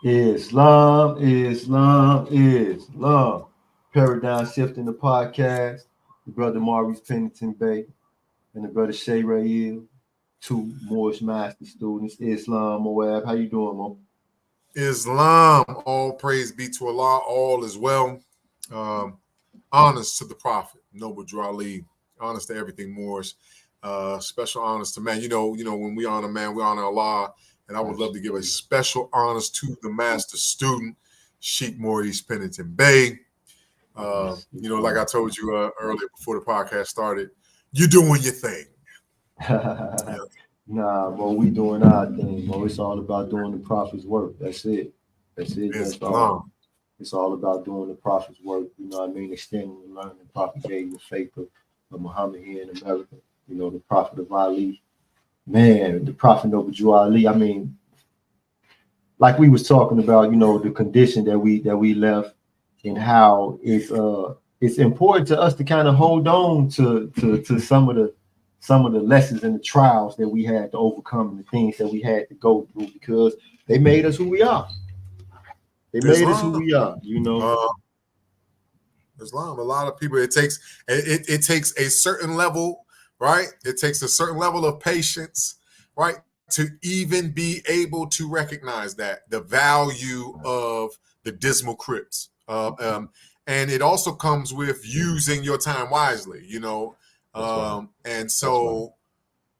Islam, Islam, Islam. Paradigm shifting the podcast. The brother Maurice Pennington Bay and the brother Sheik, two Moorish master students. Islam Moab. How you doing, Mo? Islam, all praise be to Allah, all is well. Um, Honors to the Prophet, Noble Drew Ali, honors to everything Moorish. Special honors to man. When we honor man, we honor Allah. And I would love to give a special honors to the master student, Sheik Maurice Pennington Bay. Like I told you earlier before the podcast started, you're doing your thing. Yeah. Nah, Mo, we doing our thing, Mo. It's all about doing the prophet's work. That's it. That's it. That's all. It's all about doing the prophet's work. You know what I mean? Extending and learning. The prophet gave the faith of Muhammad here in America. You know, the prophet of Ali. Man, the prophet Noble Drew Ali. I mean, like we was talking about, the condition that we left and how it's important to us to kind of hold on to some of the lessons and the trials that we had to overcome and the things that we had to go through because they made us who we are. They made us who we are, Islam. A lot of people. It takes a certain level, right? It takes a certain level of patience, right, to even be able to recognize that the value of the dismal crypts. And it also comes with using your time wisely, And so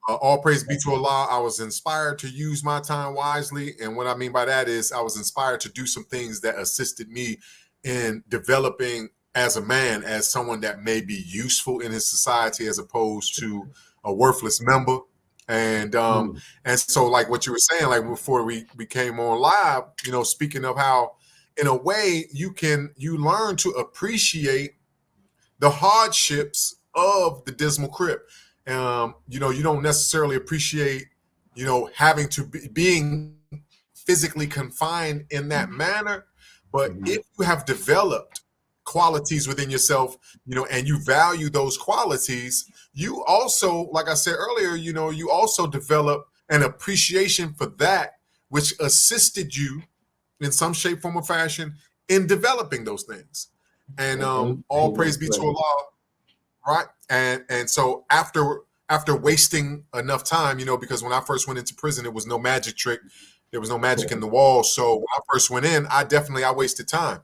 all praise be to Allah. I was inspired to use my time wisely. And what I mean by that is I was inspired to do some things that assisted me in developing as a man, as someone that may be useful in his society as opposed to a worthless member. And so like what you were saying, like before we came on live, speaking of how in a way you learn to appreciate the hardships of the dismal crypt. You don't necessarily appreciate, having to being physically confined in that manner. But if you have developed qualities within yourself, and you value those qualities, you also, like I said earlier, you also develop an appreciation for that which assisted you in some shape, form, or fashion in developing those things. And all praise be to Allah. Right. And so after wasting enough time, because when I first went into prison, there was no magic trick. There was no magic in the wall. So when I first went in, I wasted time.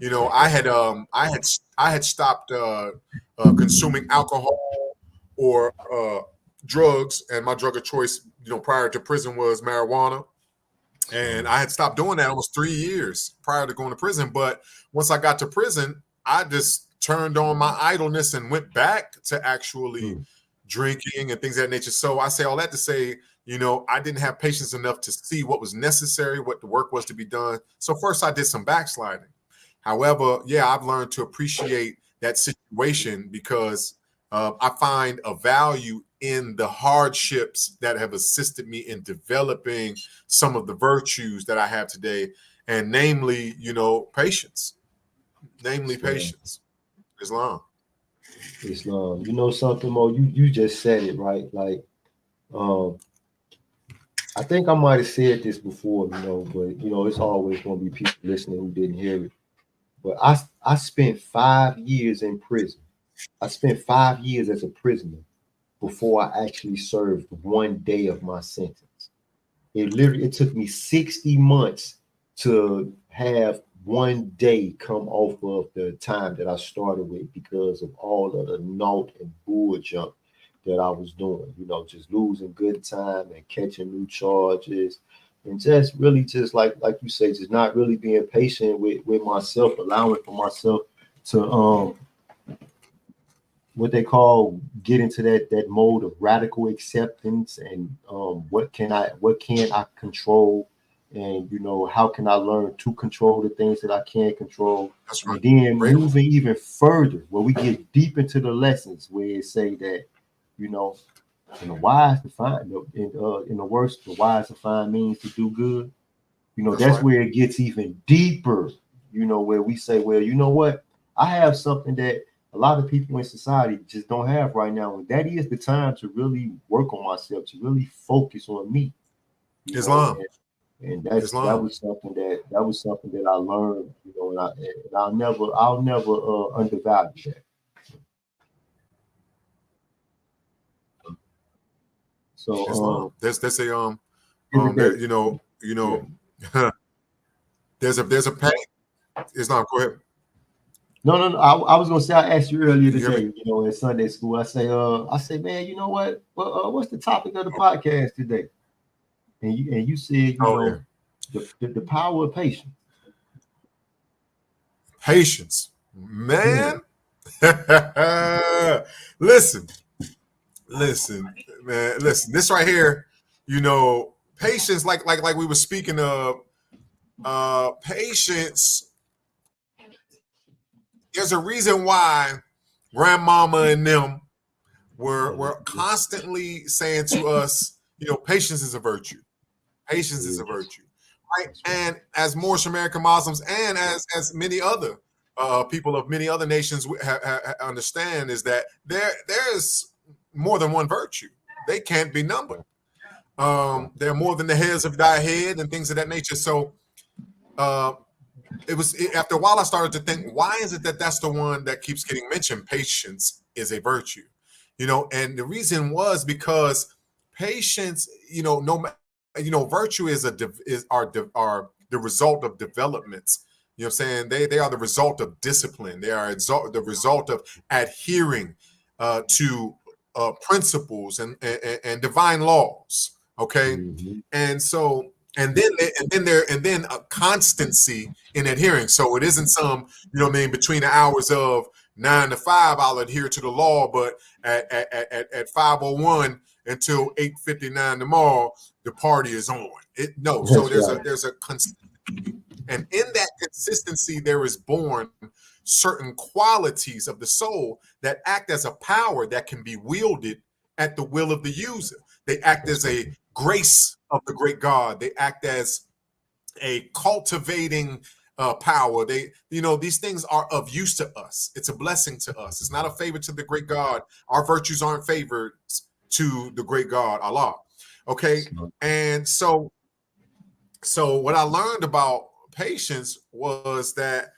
I had stopped consuming alcohol or drugs, and my drug of choice, prior to prison was marijuana. And I had stopped doing that almost 3 years prior to going to prison. But once I got to prison, I just turned on my idleness and went back to actually drinking and things of that nature. So I say all that to say, I didn't have patience enough to see what was necessary, what the work was to be done. So first I did some backsliding. However, I've learned to appreciate that situation because I find a value in the hardships that have assisted me in developing some of the virtues that I have today, and namely, patience. Patience. Islam. You know something, Mo? You just said it, right? Like, I think I might have said this before, but it's always going to be people listening who didn't hear it. But I spent 5 years in prison. I spent 5 years as a prisoner before I actually served 1 day of my sentence. It took me 60 months to have 1 day come off of the time that I started with because of all of the naught and bull junk that I was doing, just losing good time and catching new charges and just really just like you say, just not really being patient with myself, allowing for myself to what they call get into that mode of radical acceptance and what can I control, and how can I learn to control the things that I can't control. That's right. And then moving even further where we get deep into the lessons where it say that in the wise to find in the worst, the wise to find means to do good. That's right. Where it gets even deeper, where we say, well, you know what, I have something that a lot of people in society just don't have right now. And that is the time to really work on myself, to really focus on me. Islam. And that Islam. was something that I learned, you know, and I'll never undervalue that. So Islam. There's a give it there that. Yeah. there's a pain. Islam. Go ahead. No. I was gonna say I asked you earlier Can you hear me? today, you know, in Sunday school. I say, man, you know what? Well, what's the topic of the podcast today? And you said, you Oh yeah, know, the power of patience. patience, Yeah. man. Listen, listen, man. Listen, this right here, you know, patience. Like we were speaking of, patience. There's a reason why grandmama and them were constantly saying to us, you know, patience is a virtue. Patience is a virtue, right? And as Moorish American Muslims, and as many other people of many other nations understand, is that there's more than one virtue. They can't be numbered. They're more than the hairs of thy head and things of that nature. So uh, after a while I started to think, why is it that that's the one that keeps getting mentioned? Patience is a virtue, you know, and the reason was because patience, you know, virtue is are the result of developments. You know what I'm saying? They are the result of discipline. They are the result of adhering to principles and divine laws. Okay, Mm-hmm. and so and then a constancy in adhering. So it isn't some, you know what I mean, between the hours of 9 to 5 I'll adhere to the law, but at 5:01 until 8:59 tomorrow the party is on. No, so That's right. there's a consistency, and in that consistency there is born certain qualities of the soul that act as a power that can be wielded at the will of the user. They act as a grace of the great God. They act as a cultivating power. They, you know, these things are of use to us. It's a blessing to us. It's not a favor to the great God. Our virtues aren't favored to the great God, Allah. Okay, and so what I learned about patience was that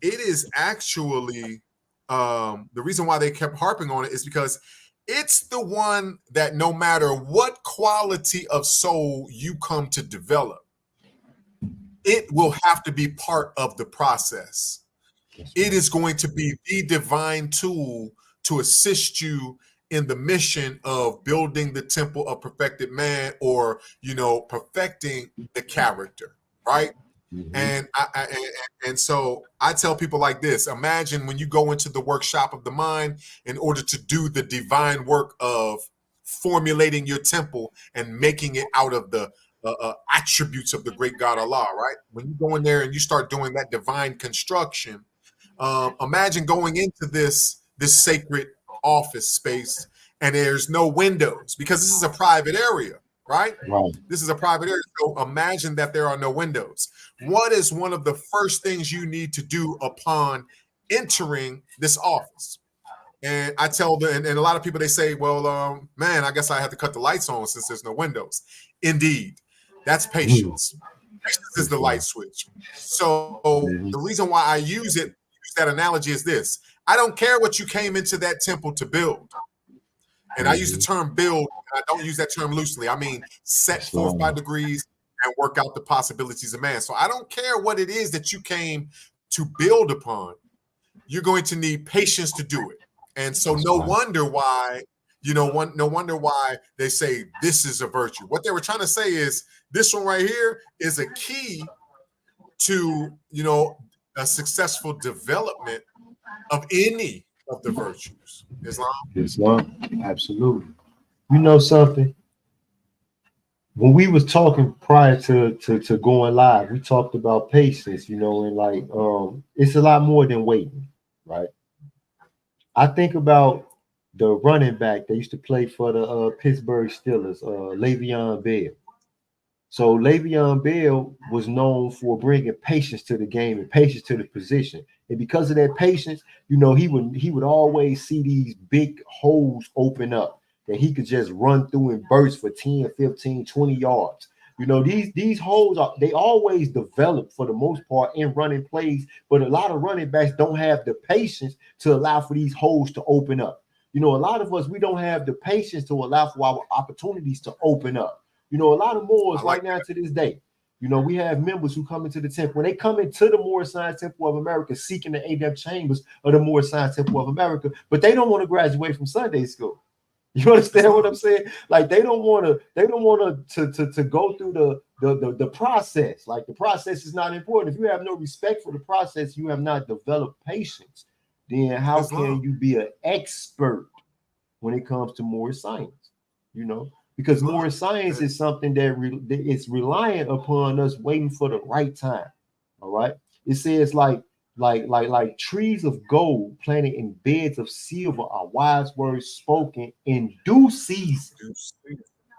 it is actually the reason why they kept harping on it is because it's the one that no matter what quality of soul you come to develop, it will have to be part of the process. It is going to be the divine tool to assist you in the mission of building the temple of perfected man, or, you know, perfecting the character, right? Mm-hmm. And so I tell people like this: imagine when you go into the workshop of the mind in order to do the divine work of formulating your temple and making it out of the attributes of the great God Allah, right? When you go in there and you start doing that divine construction, imagine going into this sacred office space and there's no windows, because this is a private area, right? Right. This is a private area. So imagine that there are no windows. What is one of the first things you need to do upon entering this office? And I tell them, and a lot of people, they say, well, man, I guess I have to cut the lights on since there's no windows. Indeed, that's patience. Patience is the light switch. So the reason why I use that analogy is this: I don't care what you came into that temple to build. And I use the term build, and I don't use that term loosely. I mean, set forth by degrees and work out the possibilities of man. So I don't care what it is that you came to build upon. You're going to need patience to do it. And so no wonder why, no wonder why they say this is a virtue. What they were trying to say is this one right here is a key to, a successful development of any of the virtues. Islam, absolutely. You know something? When we was talking prior to going live, we talked about patience, and like it's a lot more than waiting, right? I think about the running back that used to play for the Pittsburgh Steelers, Le'Veon Bell. So Le'Veon Bell was known for bringing patience to the game and patience to the position. And because of that patience, he would always see these big holes open up that he could just run through and burst for 10, 15, 20 yards. You know, these holes they always develop for the most part in running plays, but a lot of running backs don't have the patience to allow for these holes to open up. You know, a lot of us, we don't have the patience to allow for our opportunities to open up. You know, a lot of Moors right now to this day, you know, we have members who come into the temple. When they come into the Moorish Science Temple of America seeking the ADEP chambers of the Moorish Science Temple of America, but they don't want to graduate from Sunday school. You understand what I'm saying? Like they don't want to go through the process. Like the process is not important. If you have no respect for the process, you have not developed patience. Then how can you be an expert when it comes to Moorish science? You know, because Moorish science is something that it's reliant upon us waiting for the right time. All right. It says like trees of gold planted in beds of silver are wise words spoken in due season.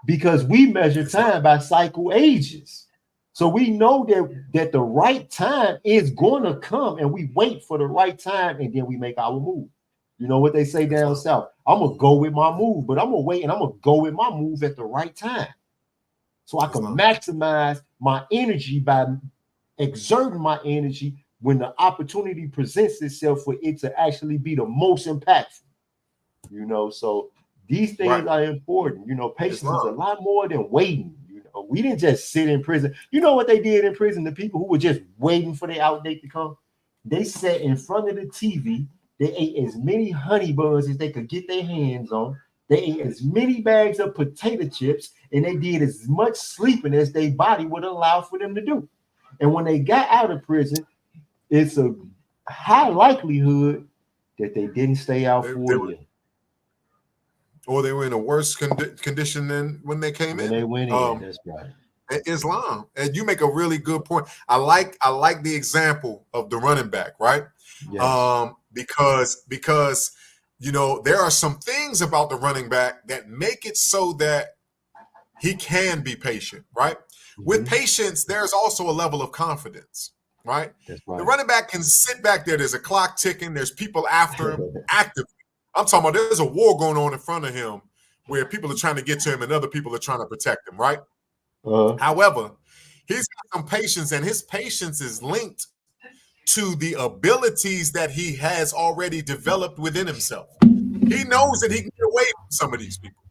Because we measure time by cycle ages. So we know that the right time is going to come, and we wait for the right time, and then we make our move. You know what they say down south? I'm going to go with my move, but I'm going to wait, and I'm going to go with my move at the right time. So I can maximize my energy by exerting my energy when the opportunity presents itself for it to actually be the most impactful. You know, so these things are important. You know, patience is a lot more than waiting. You know, we didn't just sit in prison. You know what they did in prison? The people who were just waiting for their outdate to come, they sat in front of the TV. They ate as many honey buns as they could get their hands on. They ate as many bags of potato chips, and they did as much sleeping as their body would allow for them to do. And when they got out of prison, it's a high likelihood that they didn't stay out for a year. Or they were in a worse condition than when they came in. When they went in, that's right. Islam, and you make a really good point. I like the example of the running back, right? Yes. Because you know there are some things about the running back that make it so that he can be patient, right? Mm-hmm. With patience, there's also a level of confidence. Right? That's right. The running back can sit back there. There's a clock ticking. There's people after him actively. I'm talking about there's a war going on in front of him where people are trying to get to him and other people are trying to protect him, right? However, he's got some patience, and his patience is linked to the abilities that he has already developed within himself. He knows that he can get away from some of these people.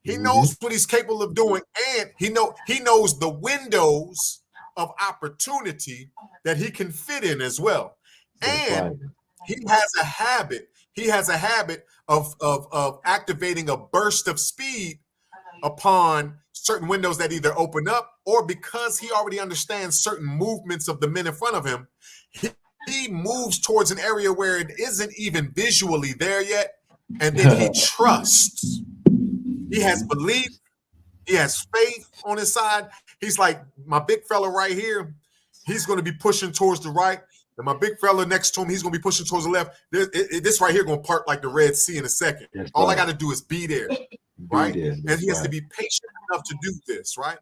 He knows what he's capable of doing, and he knows the windows of opportunity that he can fit in as well. And he has a habit of activating a burst of speed upon certain windows that either open up, or because he already understands certain movements of the men in front of him, he moves towards an area where it isn't even visually there yet, and then he trusts. He has belief. He has faith on his side. He's like, my big fella right here, he's going to be pushing towards the right. And my big fella next to him, he's going to be pushing towards the left. This right here going to part like the Red Sea in a second. That's all I got to do is be there, right? And he has to be patient enough to do this, right?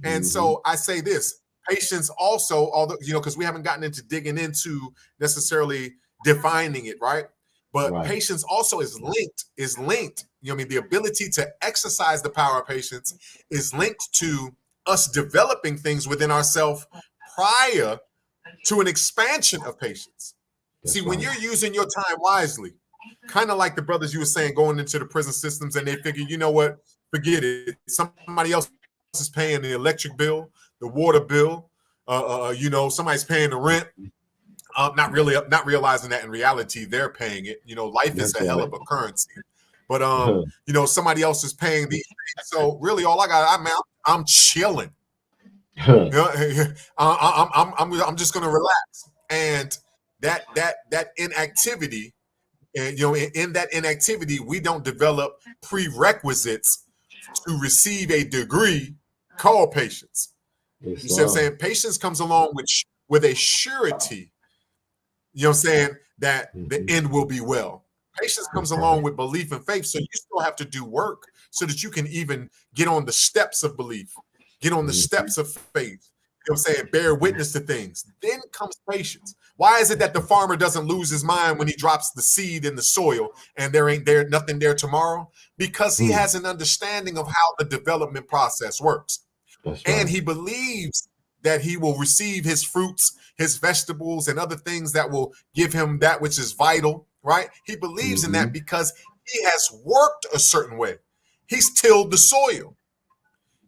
And so I say this, patience also, although, you know, because we haven't gotten into digging into necessarily defining it, right? But patience also is linked. You know what I mean? The ability to exercise the power of patience is linked to us developing things within ourselves prior to an expansion of patience. See, when you're using your time wisely, kind of like the brothers you were saying going into the prison systems, and they figure, you know what, forget it. Somebody else is paying the electric bill, the water bill, you know, somebody's paying the rent. Not realizing that in reality they're paying it. You know, life is a hell of a currency. But you know, somebody else is paying these things. So really, all I got, I'm chilling. You know, I'm just gonna relax. And that inactivity, and you know, in that inactivity, we don't develop prerequisites to receive a degree called patience. You see what I'm saying? Patience comes along with a surety. You know what I'm saying? That the end will be well. Patience comes along with belief and faith. So you still have to do work so that you can even get on the steps of belief, get on the steps of faith. You know what I'm saying? Bear witness to things. Then comes patience. Why is it that the farmer doesn't lose his mind when he drops the seed in the soil and there ain't nothing there tomorrow? Because he has an understanding of how the development process works. That's And right. he believes that he will receive his fruits, his vegetables, and other things that will give him that which is vital, right? He believes in that because he has worked a certain way. He's tilled the soil,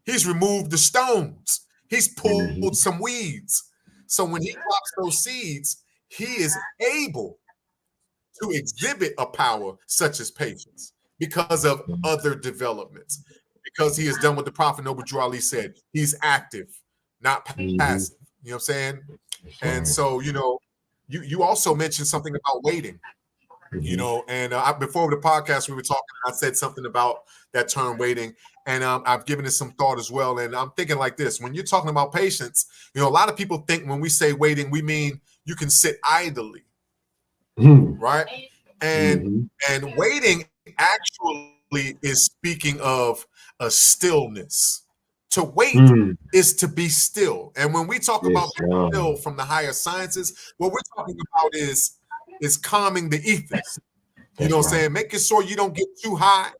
he's removed the stones, he's pulled some weeds. So when he drops those seeds, he is able to exhibit a power such as patience because of other developments. Because he has done what the Prophet Noble Drew Ali said. He's active, not passive. You know what I'm saying? And so, you also mentioned something about waiting. And before the podcast we were talking, I said something about that term waiting, and I've given it some thought as well. And I'm thinking like this: when you're talking about patience, a lot of people think when we say waiting, we mean you can sit idly, right? And waiting actually is speaking of a stillness. To wait is to be still. And when we talk about being still from the higher sciences, what we're talking about is calming the ethers. You know what I'm saying? Making sure you don't get too high,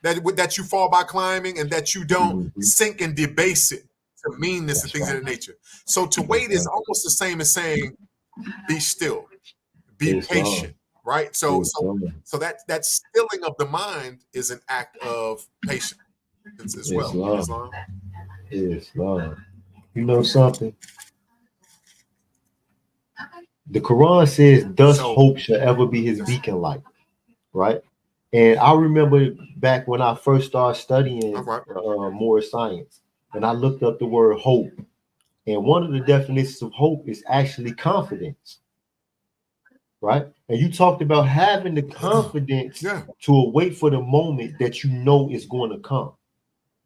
that you fall by climbing, and that you don't sink and debase it to meanness and things of that nature. So to wait is almost the same as saying be still, be patient, right? So that stilling of the mind is an act of patience as well. Islam. You know something? The Quran says, "Thus hope shall ever be his beacon light." Right? And I remember back when I first started studying Moorish science, and I looked up the word hope. And one of the definitions of hope is actually confidence. Right? And you talked about having the confidence to wait for the moment that you know is going to come.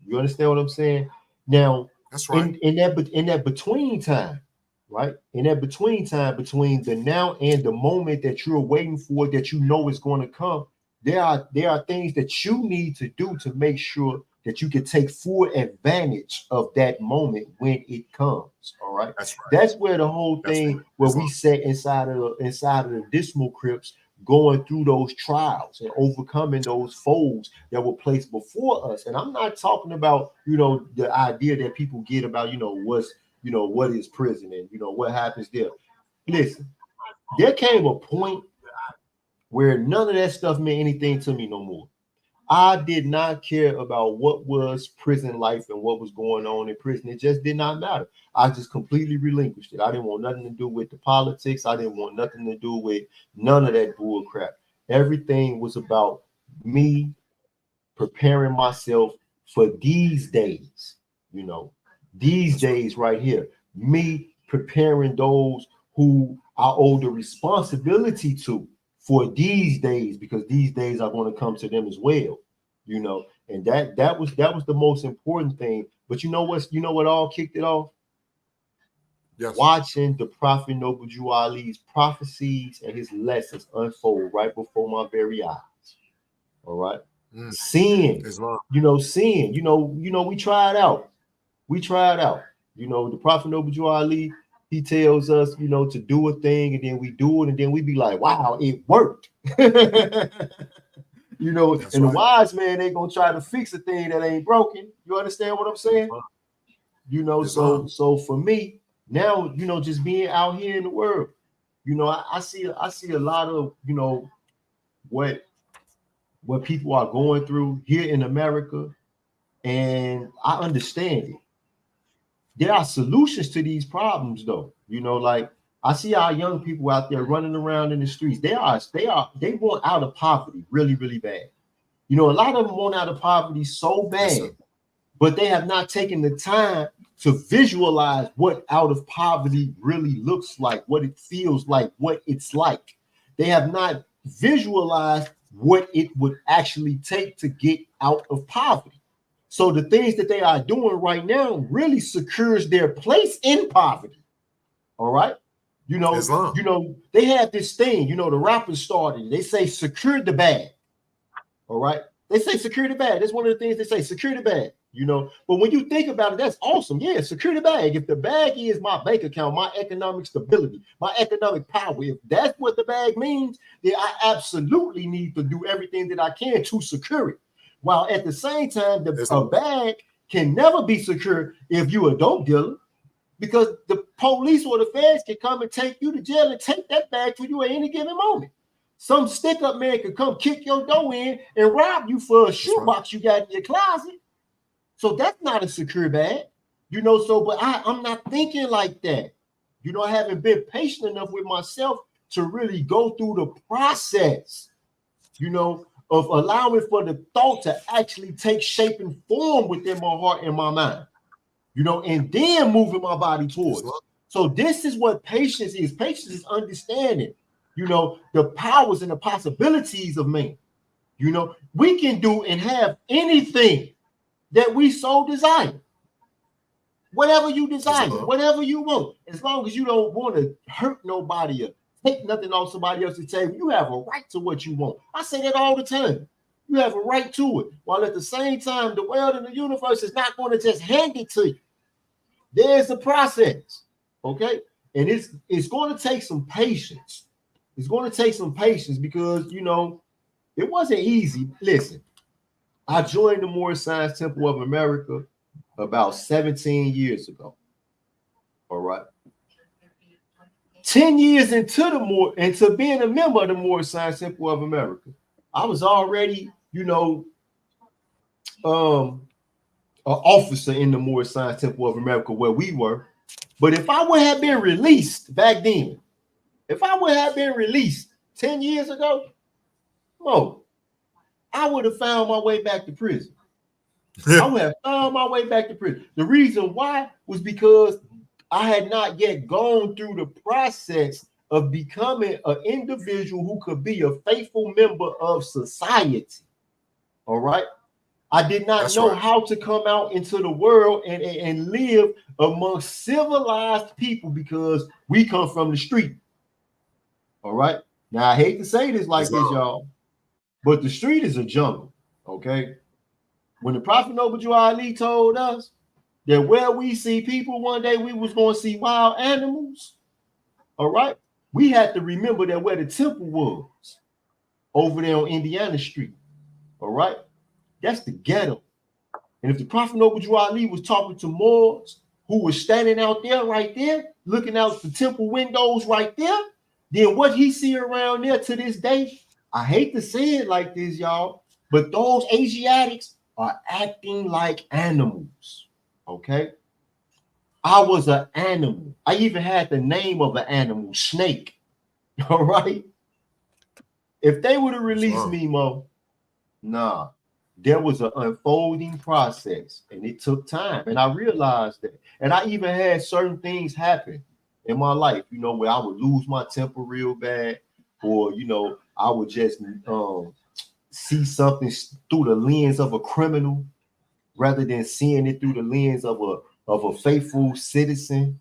You understand what I'm saying? Now, that's right. In that between time, right? In that between time between the now and the moment that you're waiting for, that you know is going to come, there are things that you need to do to make sure that you can take full advantage of that moment when it comes. All right. That's where the whole thing where we sat inside of the dismal crypts, going through those trials and overcoming those foes that were placed before us. And I'm not talking about, the idea that people get about, what is prison and, what happens there. Listen, there came a point where none of that stuff meant anything to me no more. I did not care about what was prison life and what was going on in prison. It just did not matter. I just completely relinquished it. I didn't want nothing to do with the politics. I didn't want nothing to do with none of that bull crap. Everything was about me preparing myself for these days, these days right here. Me preparing those who I owe the responsibility to for these days, because these days are going to come to them as well, and that was the most important thing. But you know what all kicked it off? Watching the Prophet Noble Drew Ali's prophecies and his lessons unfold right before my very eyes. All right. Seeing, we tried out. The Prophet Noble Drew Ali, he tells us, to do a thing, and then we do it, and then we be like, wow, it worked. The wise man ain't gonna try to fix a thing that ain't broken. You understand what I'm saying? So for me now, just being out here in the world, I see a lot of, what people are going through here in America, and I understand it. There are solutions to these problems, though. Like I see our young people out there running around in the streets. They want out of poverty really, really bad. A lot of them want out of poverty so bad, but they have not taken the time to visualize what out of poverty really looks like, what it feels like, what it's like. They have not visualized what it would actually take to get out of poverty. So the things that they are doing right now really secures their place in poverty. All right. They have this thing, the rappers started. They say secure the bag. All right. They say secure the bag. That's one of the things they say, secure the bag. But when you think about it, that's awesome. Yeah, secure the bag. If the bag is my bank account, my economic stability, my economic power, if that's what the bag means, then I absolutely need to do everything that I can to secure it. While at the same time, a bag can never be secure if you a dope dealer, because the police or the feds can come and take you to jail and take that bag for you at any given moment. Some stick-up man could come kick your door in and rob you for a shoebox you got in your closet. So that's not a secure bag, you know. So, but I'm not thinking like that. You know, I haven't been patient enough with myself to really go through the process, you know, of allowing for the thought to actually take shape and form within my heart and my mind, you know, and then moving my body towards. So this is what patience is. Patience is understanding, you know, the powers and the possibilities of man. You know, we can do and have anything that we so desire. Whatever you desire, whatever you want, as long as you don't want to hurt nobody or take nothing off somebody else's table, you have a right to what you want. I say that all the time. You have a right to it. While at the same time, the world and the universe is not going to just hand it to you. There's a process, okay? And it's going to take some patience. It's going to take some patience because, you know, it wasn't easy. Listen, I joined the Moorish Science Temple of America about 17 years ago. All right. 10 years into being a member of the Moorish Science Temple of America, I was already, you know, an officer in the Moorish Science Temple of America where we were. But if I would have been released back then, if I would have been released 10 years ago, I would have found my way back to prison. I would have found my way back to prison. The reason why was because I had not yet gone through the process of becoming an individual who could be a faithful member of society. All right. I did not know how to come out into the world and live amongst civilized people because we come from the street. All right. Now, I hate to say this like this, y'all, but the street is a jungle. Okay. When the Prophet Noble Ali told us that where we see people one day, we was going to see wild animals. All right. We had to remember that where the temple was over there on Indiana Street. All right. That's the ghetto. And if the Prophet Noble Ali was talking to Moors who was standing out there right there, looking out the temple windows right there, then what he see around there to this day, I hate to say it like this, y'all, but those Asiatics are acting like animals. Okay. I was an animal. I even had the name of an animal, Snake. All right. If they would have released me, Mo, nah, there was an unfolding process and it took time. And I realized that. And I even had certain things happen in my life, you know, where I would lose my temper real bad, or, you know, I would just see something through the lens of a criminal rather than seeing it through the lens of a faithful citizen.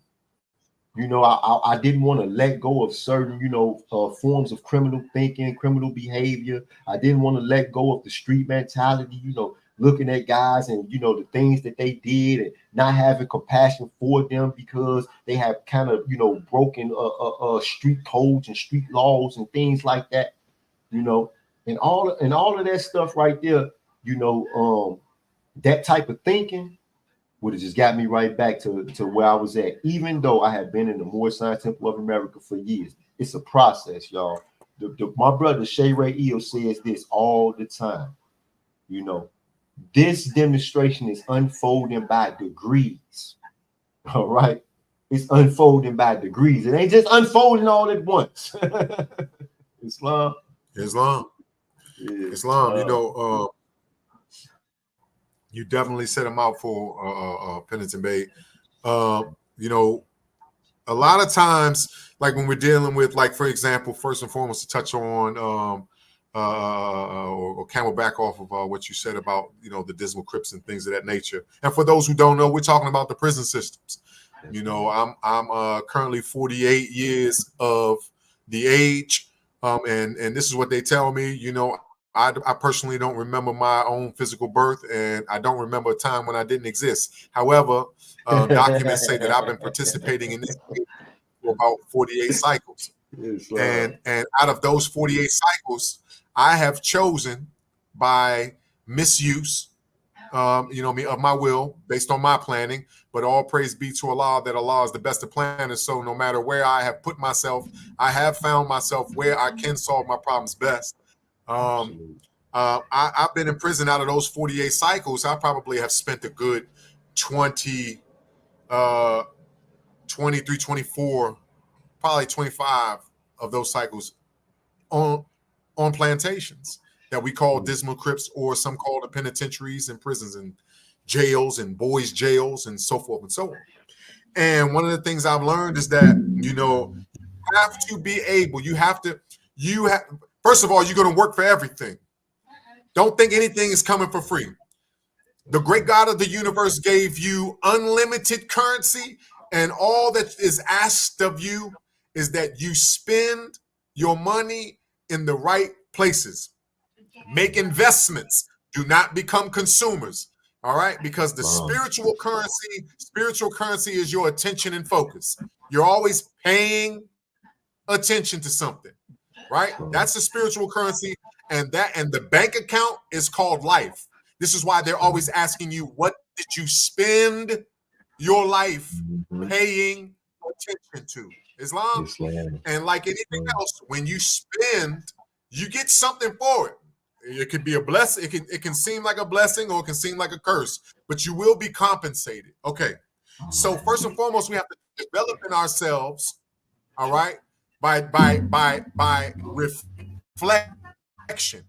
You know, I didn't want to let go of certain, you know, forms of criminal thinking, criminal behavior. I didn't want to let go of the street mentality, you know, looking at guys and, you know, the things that they did and not having compassion for them because they have kind of, you know, broken street codes and street laws and things like that, you know, and all of that stuff right there, you know, that type of thinking would have just got me right back to where I was at, even though I had been in the Moorish Science Temple of America for years. It's a process, y'all. My brother Shay Ray Eo says this all the time. You know, this demonstration is unfolding by degrees. All right. It's unfolding by degrees. It ain't just unfolding all at once. Islam. Yeah, Islam. You know, you definitely set him out for Pennington Bay. You know, a lot of times, like when we're dealing with, like, for example, first and foremost, to touch on or camelback off of what you said about, you know, the Dismal Crips and things of that nature. And for those who don't know, we're talking about the prison systems. You know, I'm currently 48 years of the age, and this is what they tell me. You know, I personally don't remember my own physical birth, and I don't remember a time when I didn't exist. However, documents say that I've been participating in this for about 48 cycles. And out of those 48 cycles, I have chosen by misuse, of my will based on my planning. But all praise be to Allah that Allah is the best of planners. So no matter where I have put myself, I have found myself where I can solve my problems best. I've been in prison out of those 48 cycles. I probably have spent a good 23, 24, probably 25 of those cycles on plantations that we call dismal crypts, or some call the penitentiaries and prisons and jails and boys' jails and so forth and so on. And one of the things I've learned is that, you have to be able, first of all, you're going to work for everything. Don't think anything is coming for free. The great God of the universe gave you unlimited currency, and all that is asked of you is that you spend your money in the right places. Make investments. Do not become consumers. All right? Because the spiritual currency is your attention and focus. You're always paying attention to something, right? That's the spiritual currency, and the bank account is called life. This is why they're always asking you, what did you spend your life paying attention to? Islam. And like anything else, when you spend, you get something for it. It could be a blessing. It can seem like a blessing, or it can seem like a curse, but you will be compensated. Okay. So first and foremost, we have to develop in ourselves, all right, by reflection.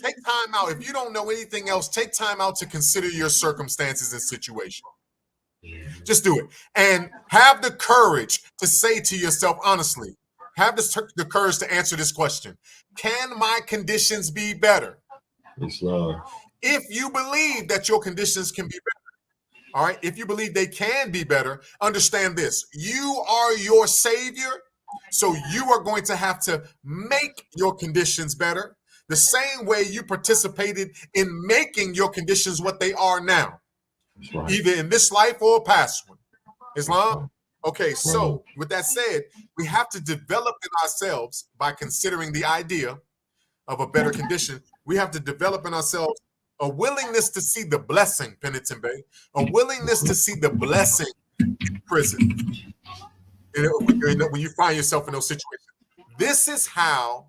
Take time out. If you don't know anything else, take time out to consider your circumstances and situation. Just do it. And have the courage to say to yourself, honestly, have the courage to answer this question. Can my conditions be better? Islam. If you believe that your conditions can be better, all right, if you believe they can be better, understand this. You are your savior, so you are going to have to make your conditions better the same way you participated in making your conditions what they are now, either in this life or a past one. Islam? Okay, so with that said, we have to develop in ourselves, by considering the idea of a better condition, we have to develop in ourselves a willingness to see the blessing, Pennington Bay, a willingness to see the blessing in prison. When you find yourself in those situations. This is how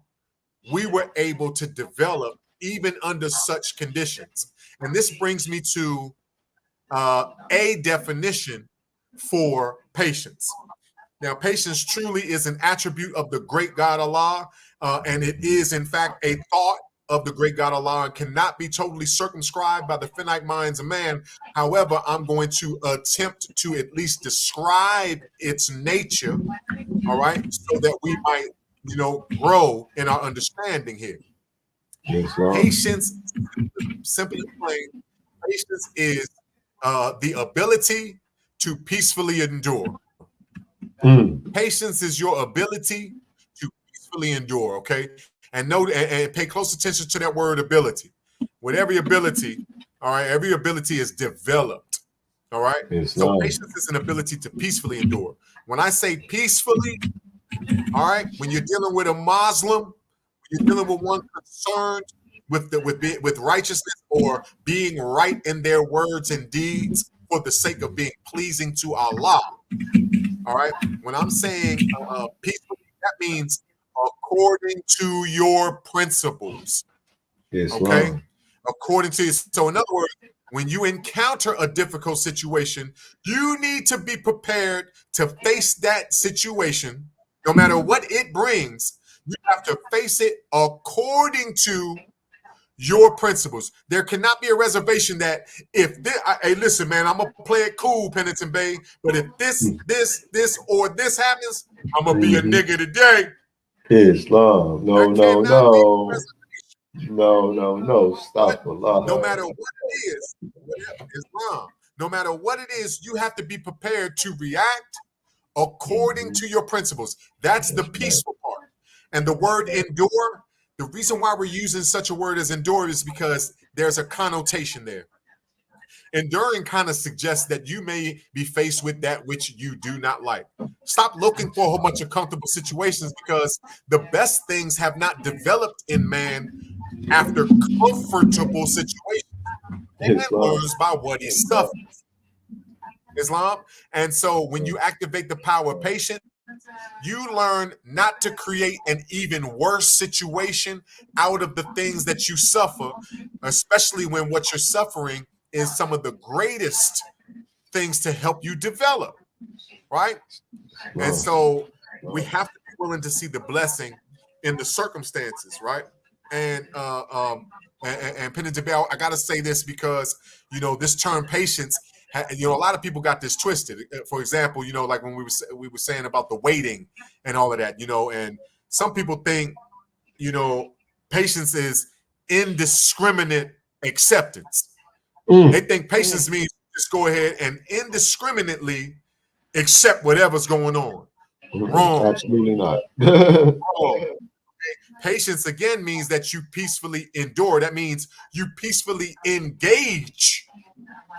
we were able to develop even under such conditions. And this brings me to a definition for patience. Now, patience truly is an attribute of the great God Allah, and it is, in fact, a thought of the great God Allah, and cannot be totally circumscribed by the finite minds of man. However, I'm going to attempt to at least describe its nature, all right, so that we might, grow in our understanding here. Patience, simply explained, patience is the ability to peacefully endure. Patience is your ability to peacefully endure, okay? And note and pay close attention to that word ability. With every ability, all right, every ability is developed, all right? So patience is an ability to peacefully endure. When I say peacefully, all right, when you're dealing with a Muslim, you're dealing with one concerned with righteousness, or being right in their words and deeds for the sake of being pleasing to Allah. All right. When I'm saying peacefully, that means according to your principles. Okay. According to you. So in other words, when you encounter a difficult situation, you need to be prepared to face that situation, no matter what it brings. You have to face it according to your principles. There cannot be a reservation that if this, hey, listen, man, I'm gonna play it cool, Pennington Bay, but if this, or this happens, I'm gonna be a nigga today. Islam. No. Stop Allah. No matter what it is, Islam. No matter what it is, you have to be prepared to react according to your principles. That's the peaceful part. And the word endure, the reason why we're using such a word as endure is because there's a connotation there. Enduring kind of suggests that you may be faced with that which you do not like. Stop looking for a whole bunch of comfortable situations, because the best things have not developed in man after comfortable situations. man learns by what he suffers. Islam. And so when you activate the power of patience, you learn not to create an even worse situation out of the things that you suffer, especially when what you're suffering is some of the greatest things to help you develop, right? And so we have to be willing to see the blessing in the circumstances, right? And Pennington Bell, I got to say this because, this term patience, a lot of people got this twisted. For example, like when we were saying about the waiting and all of that, and some people think, patience is indiscriminate acceptance. They think patience means just go ahead and indiscriminately accept whatever's going on. Wrong. Absolutely not. Wrong. Patience again means that you peacefully endure. That means you peacefully engage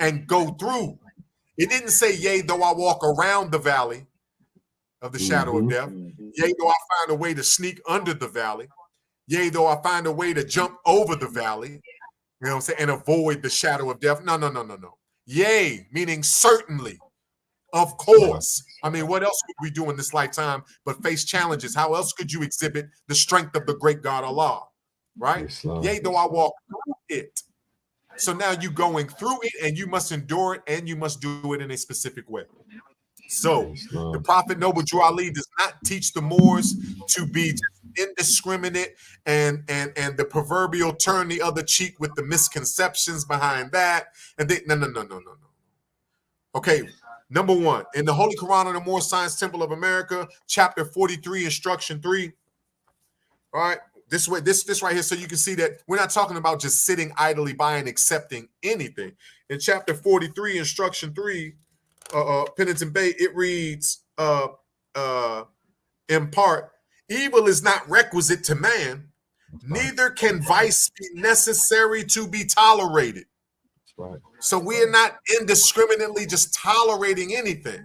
and go through. It didn't say, yea, though I walk around the valley of the shadow of death. Yea, though I find a way to sneak under the valley. Yea, though I find a way to jump over the valley, you know what I'm saying, and avoid the shadow of death. No. Yea, meaning certainly. Of course. I mean, what else could we do in this lifetime but face challenges? How else could you exhibit the strength of the great God Allah, right? Yea, though I walk through it. So now you're going through it and you must endure it and you must do it in a specific way. So the Prophet Noble Drew Ali does not teach the Moors to be indiscriminate and the proverbial turn the other cheek with the misconceptions behind that. And they, no. Okay. Number one, in the Holy Quran of the Moorish Science Temple of America, chapter 43, instruction 3. All right, this way, this right here, so you can see that we're not talking about just sitting idly by and accepting anything. In chapter 43, instruction 3, Pennington Bay, it reads, in part, evil is not requisite to man, neither can vice be necessary to be tolerated. Right. So we are not indiscriminately just tolerating anything,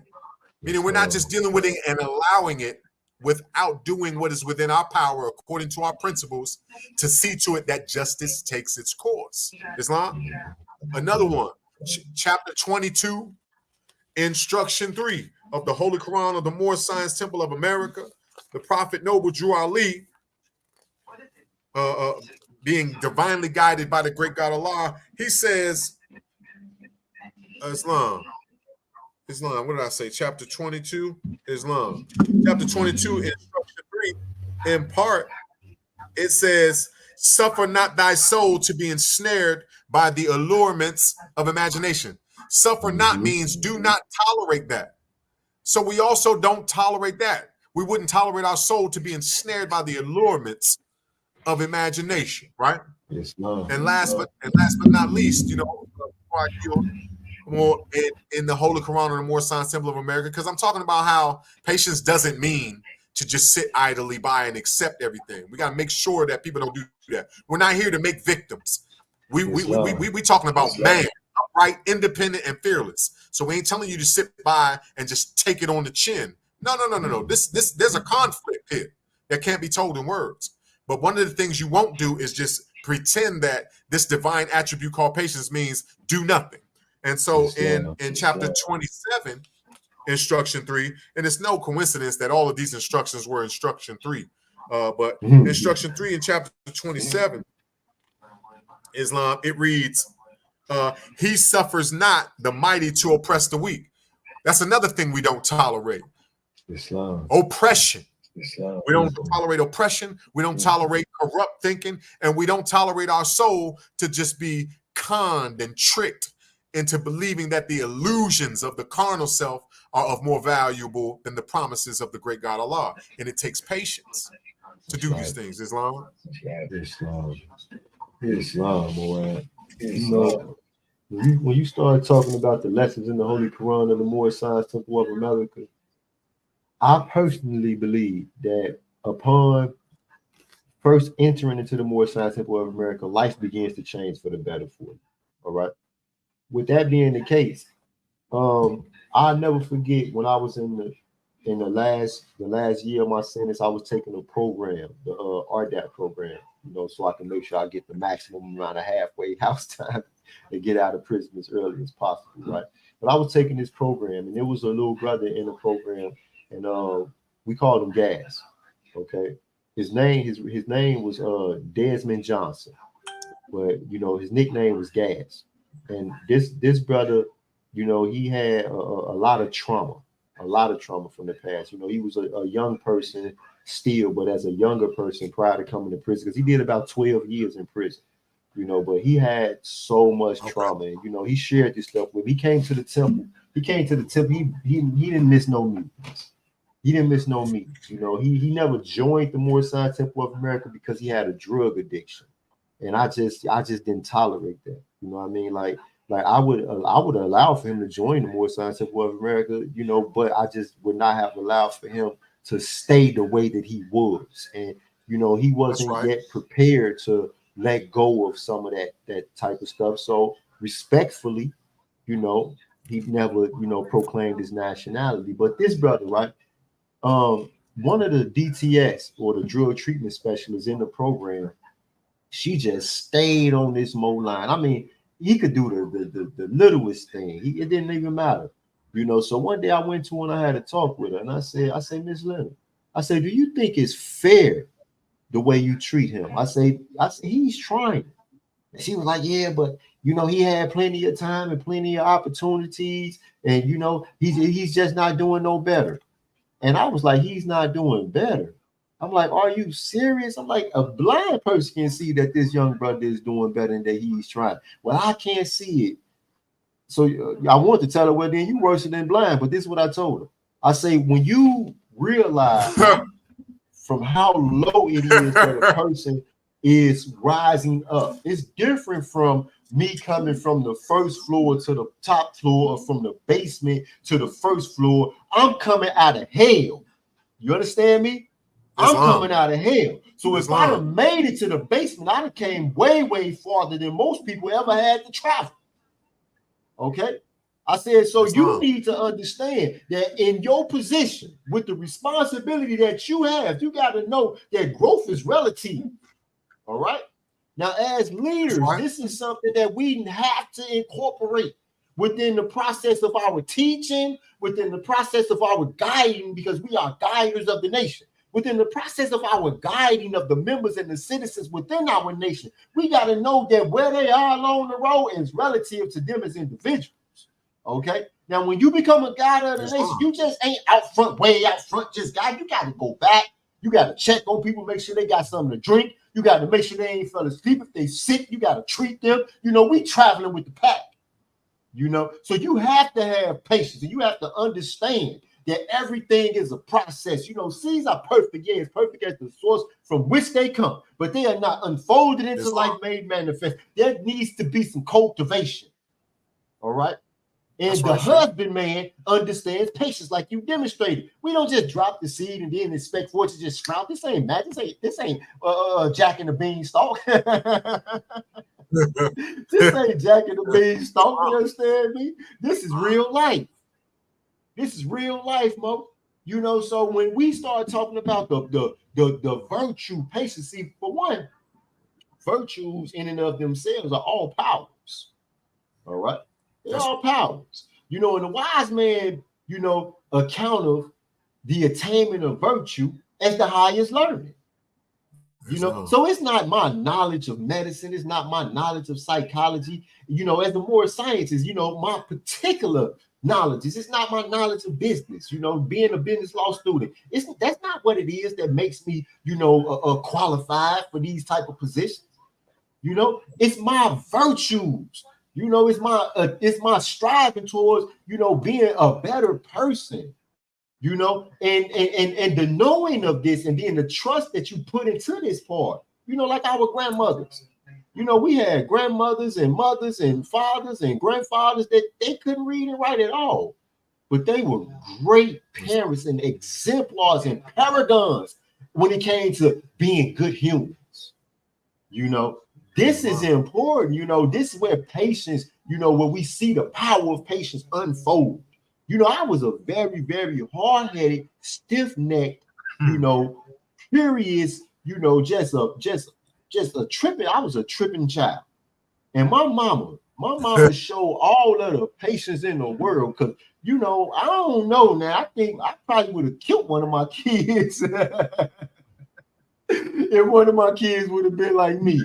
meaning we're not just dealing with it and allowing it without doing what is within our power according to our principles to see to it that justice takes its course. Islam. Another one, chapter 22, instruction 3 of the Holy Quran of the Moorish Science Temple of America. The Prophet Noble Drew Ali, being divinely guided by the great God Allah, he says, Islam, what did I say? Chapter 22, Islam. Chapter 22, instruction 3, in part, it says, suffer not thy soul to be ensnared by the allurements of imagination. Suffer not means do not tolerate that. So we also don't tolerate that. We wouldn't tolerate our soul to be ensnared by the allurements of imagination, right? And last but not least, more in the Holy Quran or the Moorish Science Temple of America, because I'm talking about how patience doesn't mean to just sit idly by and accept everything. We got to make sure that people don't do that. We're not here to make victims. We talking about man, upright, independent, and fearless. So we ain't telling you to sit by and just take it on the chin. No. There's a conflict here that can't be told in words. But one of the things you won't do is just pretend that this divine attribute called patience means do nothing. And so in chapter 27, instruction 3, and it's no coincidence that all of these instructions were instruction 3, but instruction 3 in chapter 27, Islam, it reads, he suffers not the mighty to oppress the weak. That's another thing we don't tolerate. Islam. Oppression. Islam. We don't tolerate oppression. We don't tolerate corrupt thinking, and we don't tolerate our soul to just be conned and tricked into believing that the illusions of the carnal self are of more valuable than the promises of the great God Allah. And it takes patience to do these things. Islam. Islam. So when you start talking about the lessons in the Holy Quran and the Moorish Science Temple of America, I personally believe that upon first entering into the Moorish Science Temple of America, life begins to change for the better for you. All right. With that being the case, I'll never forget when I was in the last year of my sentence, I was taking a program, the RDAP program, so I can make sure I get the maximum amount of halfway house time. and get out of prison as early as possible, right? But I was taking this program, and there was a little brother in the program, and we called him Gas. Okay, his name was Desmond Johnson, but his nickname was Gas. And this brother, he had a lot of trauma, from the past. He was a young person still, but as a younger person prior to coming to prison, because he did about 12 years in prison. But he had so much trauma, and he shared this stuff with me. He came to the temple. He didn't miss no meetings. He didn't miss no meetings. He never joined the Moorish Temple of America because he had a drug addiction, and I just didn't tolerate that. You know what I mean? Like I would allow for him to join the Moorish Temple of America, but I just would not have allowed for him to stay the way that he was, and he wasn't yet prepared to let go of some of that type of stuff. So respectfully, he never proclaimed his nationality. But this brother, right? One of the DTS, or the drug treatment specialists in the program, she just stayed on this line. I mean, he could do the littlest thing. It didn't even matter. So one day I went to her and I had a talk with her, and I said, Miss Leonard, I said, do you think it's fair the way you treat him? I say he's trying. And she was like, yeah, but he had plenty of time and plenty of opportunities, and he's just not doing no better. And I was like, he's not doing better. I'm like, are you serious? I'm like, a blind person can see that this young brother is doing better and that he's trying. Well, I can't see it. So I want to tell her, well, then you worse than blind. But this is what I told her. I say, when you realize from how low it is that a person is rising up, it's different from me coming from the first floor to the top floor, or from the basement to the first floor. I'm coming out of hell. You understand me? I'm coming out of hell. So if I have made it to the basement, I came way, way farther than most people ever had to travel. Okay? I said, so you need to understand that in your position, with the responsibility that you have, you got to know that growth is relative. All right? Now, as leaders, this is something that we have to incorporate within the process of our teaching, within the process of our guiding, because we are guiders of the nation. Within the process of our guiding of the members and the citizens within our nation, we got to know that where they are along the road is relative to them as individuals. Okay? Now, when you become a guide of the nation, you just ain't out front, way out front, just guide. You got to go back. You got to check on people, make sure they got something to drink. You got to make sure they ain't fell asleep. If they sick, you got to treat them. We traveling with the pack. So you have to have patience, and you have to understand that everything is a process. Seeds are perfect. Yeah, it's perfect as the source from which they come, but they are not unfolded into life made manifest. There needs to be some cultivation. All right. And the husbandman understands patience, like you demonstrated. We don't just drop the seed and then expect for it to just sprout. This ain't magic. This ain't Jack and the Beanstalk. This ain't Jack and the Beanstalk. You understand me? This is real life. This is real life, Mo. So when we start talking about the virtue, patience, see, for one, virtues in and of themselves are all powers. All right. They're all powers. And the wise man, accounteth the attainment of virtue as the highest learning. So it's not my knowledge of medicine, it's not my knowledge of psychology, as the more sciences, my particular knowledge it's not my knowledge of business, being a business law student. That's not what it is that makes me, qualified for these type of positions. It's my virtues. It's my striving towards, being a better person, and the knowing of this, and then the trust that you put into this part, like our grandmothers. We had grandmothers and mothers and fathers and grandfathers that they couldn't read and write at all, but they were great parents and exemplars and paragons when it came to being good humans. This is important. This is where patience, where we see the power of patience unfold. I was a very, very hard-headed, stiff-necked, curious, just a tripping. I was a tripping child. And my mama, My mama showed all of the patience in the world because, you know, I don't know now. I think I probably would have killed one of my kids if one of my kids would have been like me.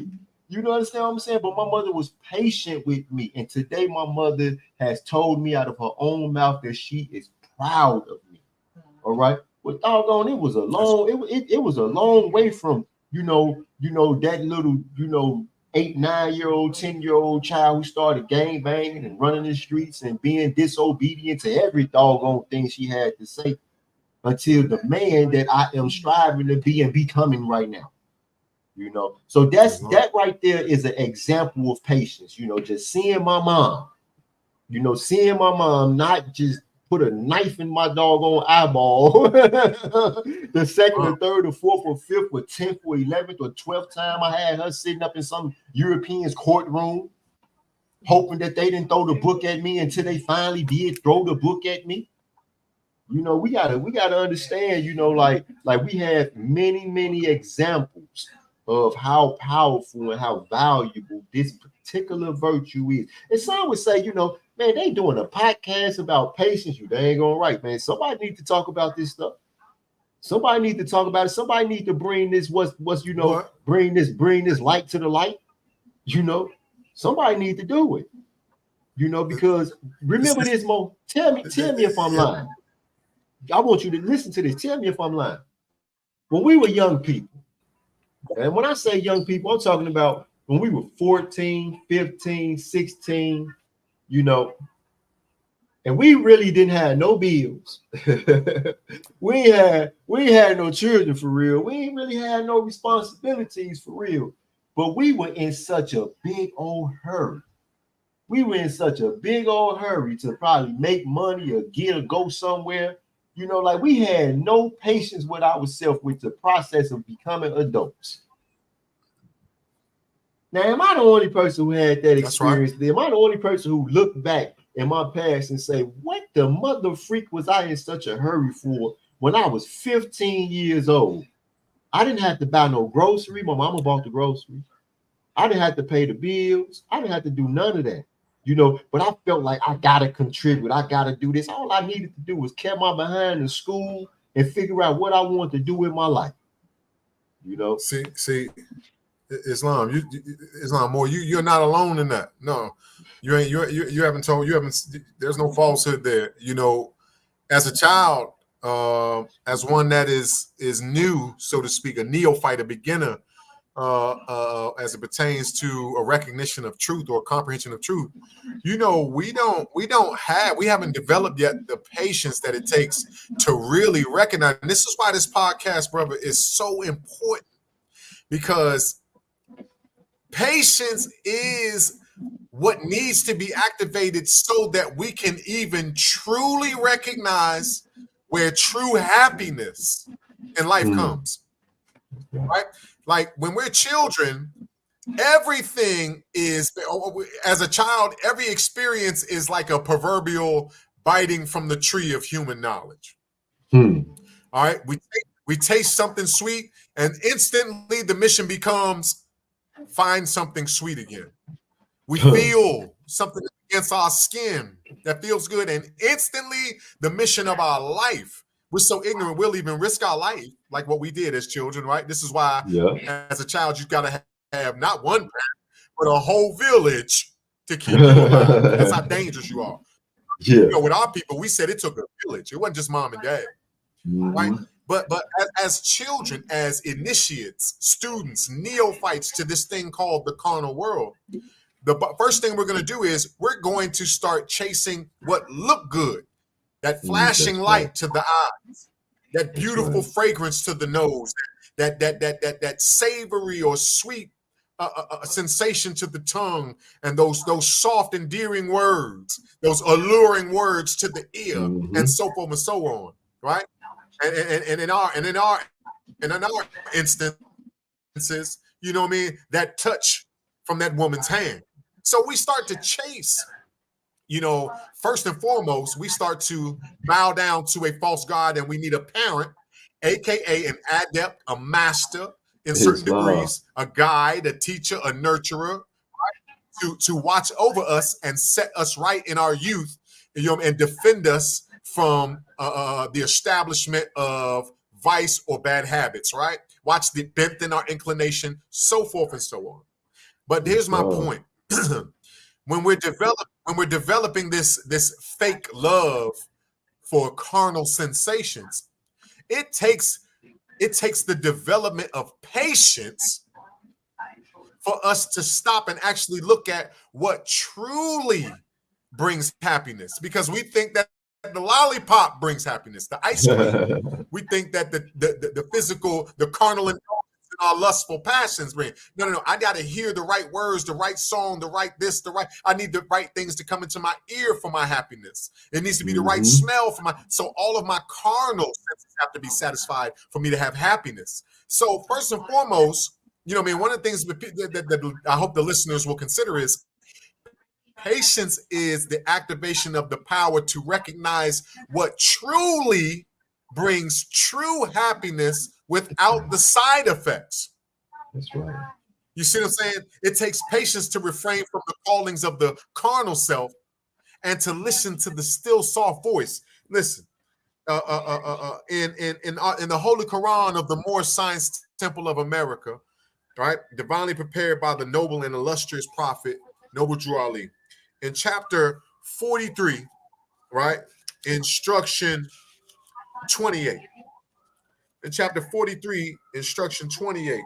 You know, understand what I'm saying? But my mother was patient with me. And today my mother has told me out of her own mouth that she is proud of me. All right. But doggone, it was a long, it was a long way from, that little, 8, 9-year-old, 10-year-old child who started gang banging and running the streets and being disobedient to every doggone thing she had to say until the man that I am striving to be and becoming right now. So that right there is an example of patience. Just seeing my mom, not just put a knife in my doggone eyeball the second or third or fourth or fifth or 10th or 11th or 12th time I had her sitting up in some European's courtroom hoping that they didn't throw the book at me until they finally did throw the book at me. We gotta understand, like we have many examples of how powerful and how valuable this particular virtue is. And some would say, man, they doing a podcast about patience. You dang on right, man. Somebody need to talk about this stuff. Somebody need to talk about it. Somebody need to bring this, bring this light to the light. Somebody need to do it. Because remember this, Mo. Tell me if I'm lying. I want you to listen to this. Tell me if I'm lying. When we were young people, and when I say young people, I'm talking about when we were 14, 15, 16, and we really didn't have no bills. we had no children for real. We ain't really had no responsibilities for real. But we were in such a big old hurry. We were in such a big old hurry to probably make money or get or go somewhere. Like we had no patience with ourselves with the process of becoming adults. Now, am I the only person who had that experience? Right. Am I the only person who looked back in my past and say, what the mother freak was I in such a hurry for when I was 15 years old? I didn't have to buy no grocery. My mama bought the groceries. I didn't have to pay the bills. I didn't have to do none of that. But I felt like I gotta contribute. I gotta do this. All I needed to do was keep my behind in school and figure out what I wanted to do with my life. See, Islam, Islam, more. You're not alone in that. No, you ain't. You haven't told. You haven't. There's no falsehood there. As a child, as one that is new, so to speak, a neophyte, a beginner. As it pertains to a recognition of truth or comprehension of truth, we haven't developed yet the patience that it takes to really recognize. And this is why this podcast, brother, is so important, because patience is what needs to be activated so that we can even truly recognize where true happiness in life comes. Right? Like when we're children, everything is, as a child, every experience is like a proverbial biting from the tree of human knowledge. All right. We taste something sweet and instantly the mission becomes find something sweet again. We feel something against our skin that feels good and instantly the mission of our life. We're so ignorant, we'll even risk our life like what we did as children, right? This is why, as a child, you've got to have not one parent, but a whole village to keep you alive. That's how dangerous you are. Yeah. With our people, we said it took a village. It wasn't just mom and dad, right? But as children, as initiates, students, neophytes to this thing called the carnal world, the first thing we're going to do is we're going to start chasing what look good. That flashing light to the eyes, that beautiful fragrance to the nose, that savory or sweet sensation to the tongue, and those soft, endearing words, those alluring words to the ear, and so forth and so on, right? And in our instances, that touch from that woman's hand. So we start to chase. First and foremost, we start to bow down to a false god, and we need a parent, aka an adept, a master in certain degrees, a guide, a teacher, a nurturer, right? to watch over us and set us right in our youth, and defend us from the establishment of vice or bad habits, right? Watch the bent in our inclination, so forth and so on. But here's my point. when we're developing this fake love for carnal sensations, it takes the development of patience for us to stop and actually look at what truly brings happiness, because we think that the lollipop brings happiness, the ice cream. We think that the physical, the carnal and our lustful passions bring. No. I got to hear the right words, the right song, the right this, I need the right things to come into my ear for my happiness. It needs to be the right smell for so all of my carnal senses have to be satisfied for me to have happiness. So first and foremost, one of the things that I hope the listeners will consider is patience is the activation of the power to recognize what truly brings true happiness without the side effects. That's right. You see what I'm saying? It takes patience to refrain from the callings of the carnal self and to listen to the still soft voice. Listen, in the Holy Quran of the Moorish Science Temple of America, right, divinely prepared by the noble and illustrious prophet Noble Drew Ali, in chapter 43, right, instruction 28. In chapter 43, instruction 28,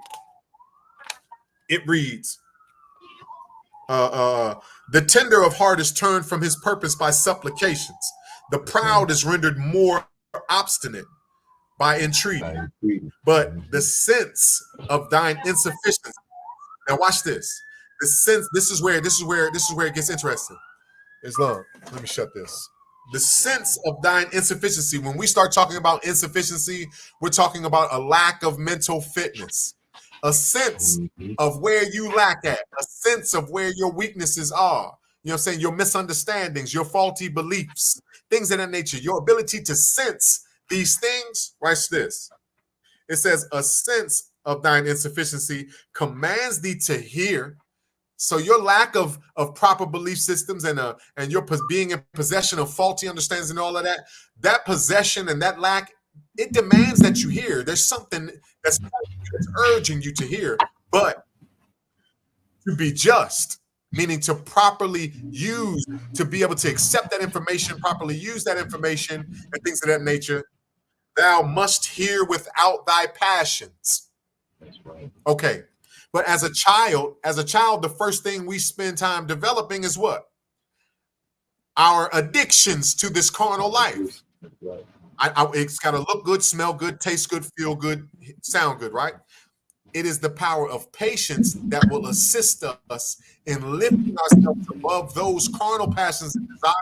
it reads, the tender of heart is turned from his purpose by supplications. The proud is rendered more obstinate by entreaty. But the sense of thine insufficiency. Now watch this. The sense, this is where it gets interesting. Islam. Let me shut this. The sense of thine insufficiency. When we start talking about insufficiency, we're talking about a lack of mental fitness, a sense of where you lack at, a sense of where your weaknesses are. You know what I'm saying? Your misunderstandings, your faulty beliefs, things of that nature. Your ability to sense these things. Watch this. It says, a sense of thine insufficiency commands thee to hear. So your lack of proper belief systems and your being in possession of faulty understandings and all of that possession and that lack, it demands that you hear. There's something that's urging you to hear, but to be just, meaning to properly use, to be able to accept that information, properly use that information and things of that nature, thou must hear without thy passions. That's right. Okay. But as a child, the first thing we spend time developing is what? Our addictions to this carnal life. Right. It's got to look good, smell good, taste good, feel good, sound good, right? It is the power of patience that will assist us in lifting ourselves above those carnal passions and desires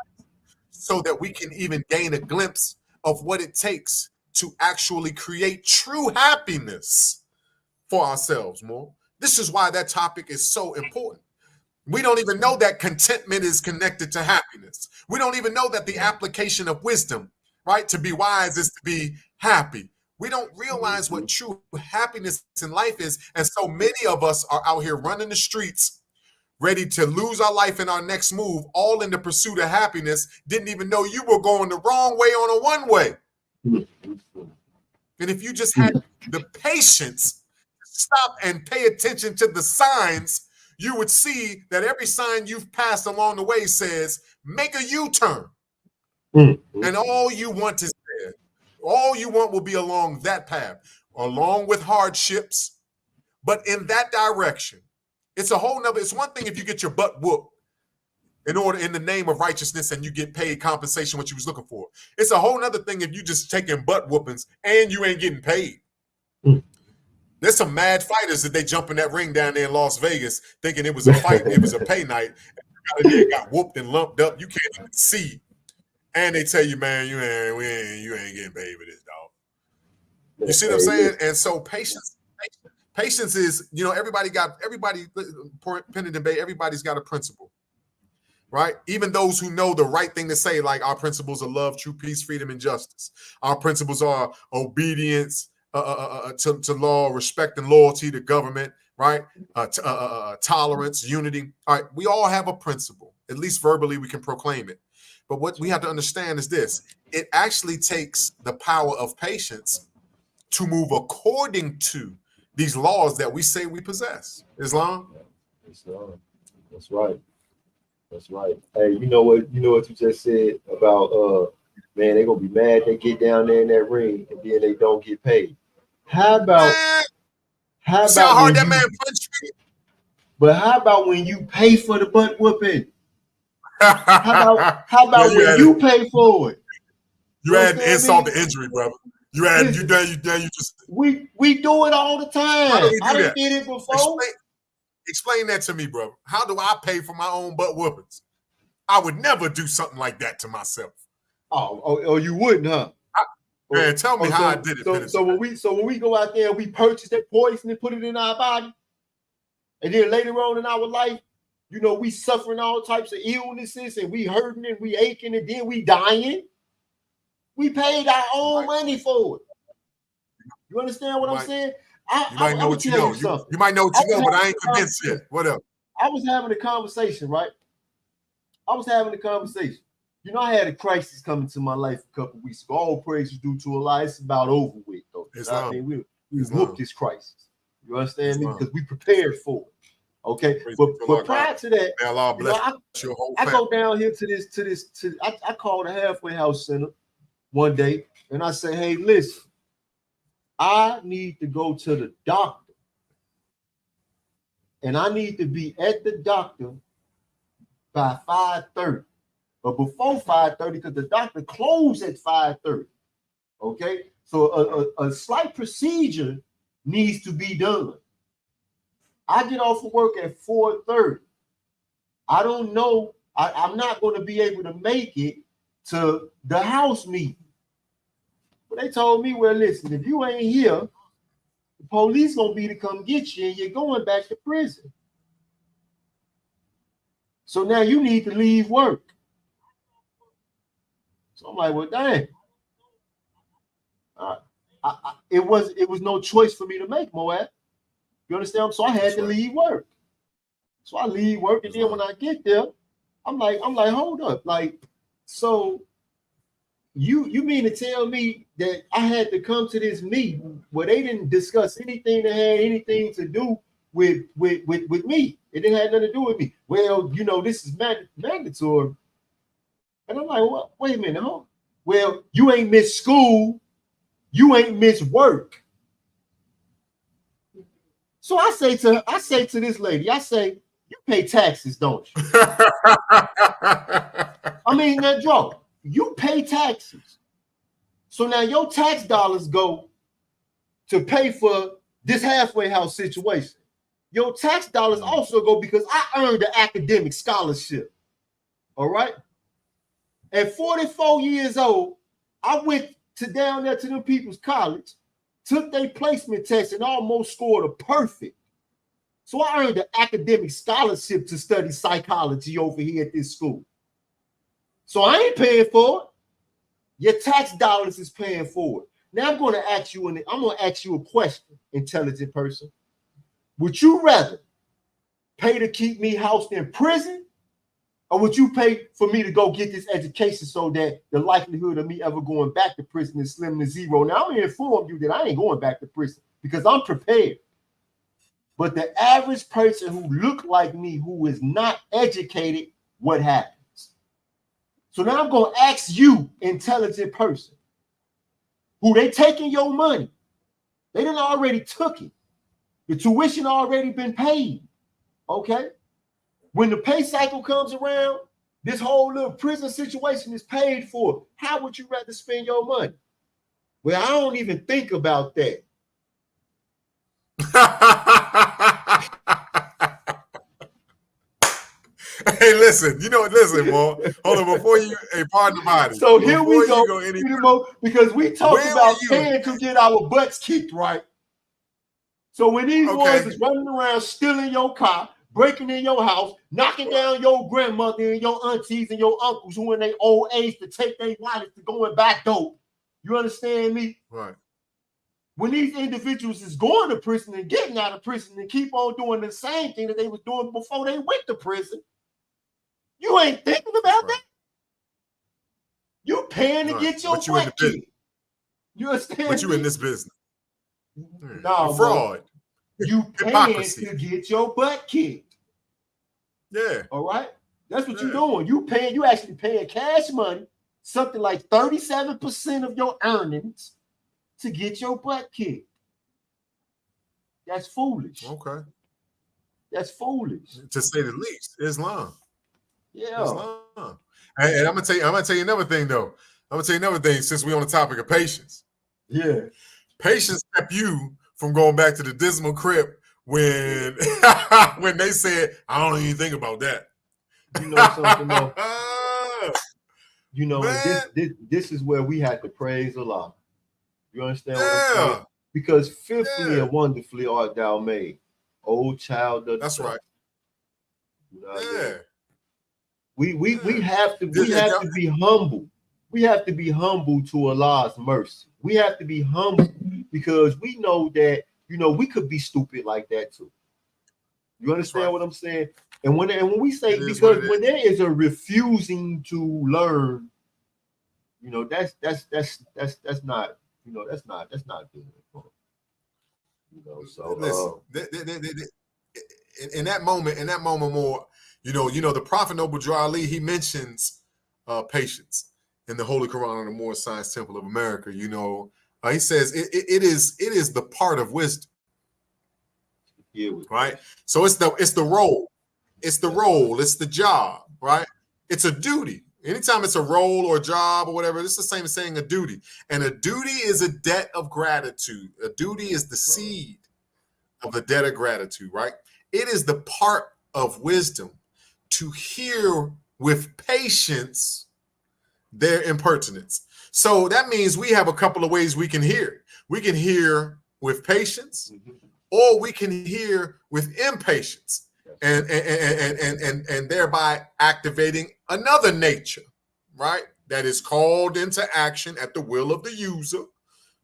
so that we can even gain a glimpse of what it takes to actually create true happiness for ourselves, more. This is why that topic is so important. We don't even know that contentment is connected to happiness. We don't even know that the application of wisdom, right, to be wise is to be happy. We don't realize what true happiness in life is. And so many of us are out here running the streets, ready to lose our life in our next move, all in the pursuit of happiness, didn't even know you were going the wrong way on a one-way. And if you just had the patience stop and pay attention to the signs, you would see that every sign you've passed along the way says, make a U-turn. And all you want is there. All you want will be along that path, along with hardships, but in that direction. It's a whole nother, it's one thing if you get your butt whooped in the name of righteousness and you get paid compensation what you was looking for. It's a whole nother thing if you just taking butt whoopings and you ain't getting paid. There's some mad fighters that they jump in that ring down there in Las Vegas thinking it was a fight, it was a pay night. They got whooped and lumped up. You can't even see. And they tell you, man, you ain't getting paid for this, dog. You see what I'm saying? And so patience is, Pennington Bay, everybody's got a principle, right? Even those who know the right thing to say, like our principles are love, true peace, freedom, and justice. Our principles are obedience, to law, respect and loyalty to government, right? Tolerance, unity. All right, we all have a principle. At least verbally, we can proclaim it. But what we have to understand is this: it actually takes the power of patience to move according to these laws that we say we possess. Islam. Islam. That's right. That's right. Hey, you know what? You know what you just said about man, they gonna be mad they get down there in that ring and then they don't get paid. How about Man, how you see how about hard when that you man punched me? but how about when you pay for the butt whooping? How Yeah, about when you pay for it? you You had understand insult me? to injury, brother. You had Listen, you just. we do it all the How do time. we I do done that? did it before. Explain that to me, brother. How do I pay for my own butt whoopings? I would never do something like that to myself. Oh, you wouldn't, huh? Man, tell me how I did it, Pennington. So when we go out there and we purchase that poison and put it in our body, and then later on in our life, you know, we suffering all types of illnesses and we hurting and we aching and then we dying. We paid our own money for it. You understand what I'm saying? You might know I'm gonna what you tell know. you something. You might know what you know, but I ain't convinced yet. What up? I was having a conversation, right? I was having a conversation. You know, I had a crisis coming to my life a couple weeks ago. All praise is due to Allah. It's about over with, though. Islam. I mean, we whooped this crisis. You understand me? Because we prepared for it. Okay, but prior to that, may Allah bless your whole family. I go down here I called a halfway house center one day and I say, hey, listen, I need to go to the doctor and I need to be at the doctor by 5:30 or before 5:30 because the doctor closed at 5:30. Okay, so a slight procedure needs to be done. I get off of work at 4:30. I don't know. I'm not going to be able to make it to the house meeting. But they told me, well, listen, if you ain't here, the police going to be to come get you and you're going back to prison. So now you need to leave work. So I'm like, well, dang. It was no choice for me to make, Moab. You understand? So I had to leave work. So I leave work, and then when I get there, I'm like, hold up, like, so you mean to tell me that I had to come to this meeting where they didn't discuss anything that had anything to do with me? It didn't have nothing to do with me. Well, you know, this is mandatory. And I'm like, well, wait a minute, huh? Well, you ain't missed school, you ain't missed work. So I say to this lady, I say, you pay taxes, don't you? I mean, that Joe, you pay taxes. So now your tax dollars go to pay for this halfway house situation. Your tax dollars also go because I earned an academic scholarship. All right. At 44 years old, I went down there to them people's college, took their placement test, and almost scored a perfect. So I earned an academic scholarship to study psychology over here at this school. So I ain't paying for it. Your tax dollars is paying for it. Now I'm going to ask you a question, intelligent person. Would you rather pay to keep me housed in prison, or would you pay for me to go get this education so that the likelihood of me ever going back to prison is slim to zero? Now I'm going to inform you that I ain't going back to prison because I'm prepared. But the average person who look like me, who is not educated, what happens? So now I'm going to ask you, intelligent person, who they taking your money. They done already took it. The tuition already been paid. Okay? When the pay cycle comes around, this whole little prison situation is paid for. How would you rather spend your money? Well, I don't even think about that. Hey, listen, Mo. Hold on, before you, pardon the body. So here we go, because we talked about paying to get our butts kicked, right? So when these ones is running around stealing your car, breaking in your house, knocking down your grandmother and your aunties and your uncles who in their old age to take their wallets to go and back dope. You understand me? Right. when these individuals is going to prison and getting out of prison and keep on doing the same thing that they was doing before they went to prison, you ain't thinking about that. You paying to get your butt kicked. You understand? But you in this business. No, fraud. You paying to get your butt kicked. Yeah. All right. That's what you're doing. You actually paying cash money, something like 37% of your earnings, to get your butt kicked. That's foolish. Okay. That's foolish. To say the least. Islam. Yeah. Islam. And I'm gonna tell you another thing though. I'm gonna tell you another thing since we're on the topic of patience. Yeah. Patience kept you from going back to the dismal crypt when when they said, I don't even think about that. You know something though? You know, this is where we had to praise Allah. You understand what I'm saying? Because fearfully and wonderfully art thou made, old child of That's right. You know what I mean? We have to be humble. We have to be humble to Allah's mercy. We have to be humble because we know that, you know, we could be stupid like that too. You understand what I'm saying? And when we say, because when there is a refusing to learn, you know, that's not, you know, that's not good. You know, so listen, in that moment more, you know, the Prophet Noble Drew Ali, he mentions patience in the Holy Quran on the Moorish Science Temple of America. You know, he says it is the part of wisdom. Yeah, right. So it's the role, it's the job, right? It's a duty. Anytime it's a role or a job or whatever, it's the same as saying a duty. And a duty is a debt of gratitude. A duty is the seed of a debt of gratitude, right? It is the part of wisdom to hear with patience their impertinence. So that means we have a couple of ways we can hear. We can hear with patience, or we can hear with impatience, and thereby activating another nature, right? That is called into action at the will of the user.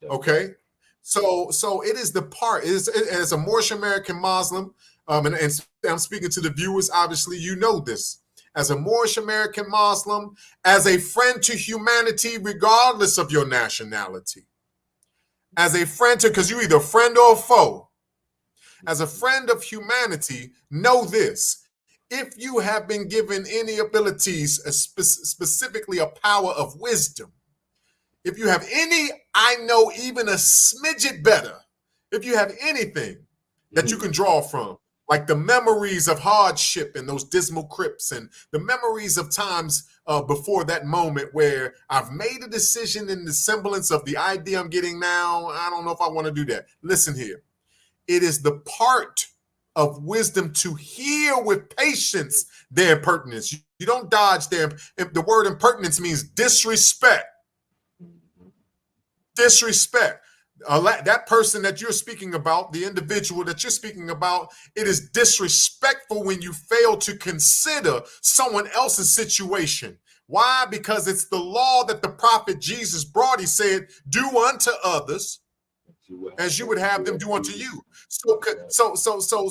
Okay. So it is the part, as a Moorish American Muslim, and I'm speaking to the viewers, obviously, you know this. As a Moorish American Muslim, as a friend to humanity, regardless of your nationality, as a friend to, because you're either a friend or a foe, as a friend of humanity, know this. If you have been given any abilities, specifically a power of wisdom, if you have any, I know even a smidget better, if you have anything that you can draw from, like the memories of hardship and those dismal crypts and the memories of times before that moment where I've made a decision in the semblance of the idea I'm getting now, I don't know if I want to do that. Listen here. It is the part of wisdom to hear with patience their impertinence. You don't dodge their, the word impertinence means disrespect. Disrespect. That person that you're speaking about, the individual that you're speaking about, it is disrespectful when you fail to consider someone else's situation. Why? Because it's the law that the prophet Jesus brought. He said, do unto others as you would have them do unto you. So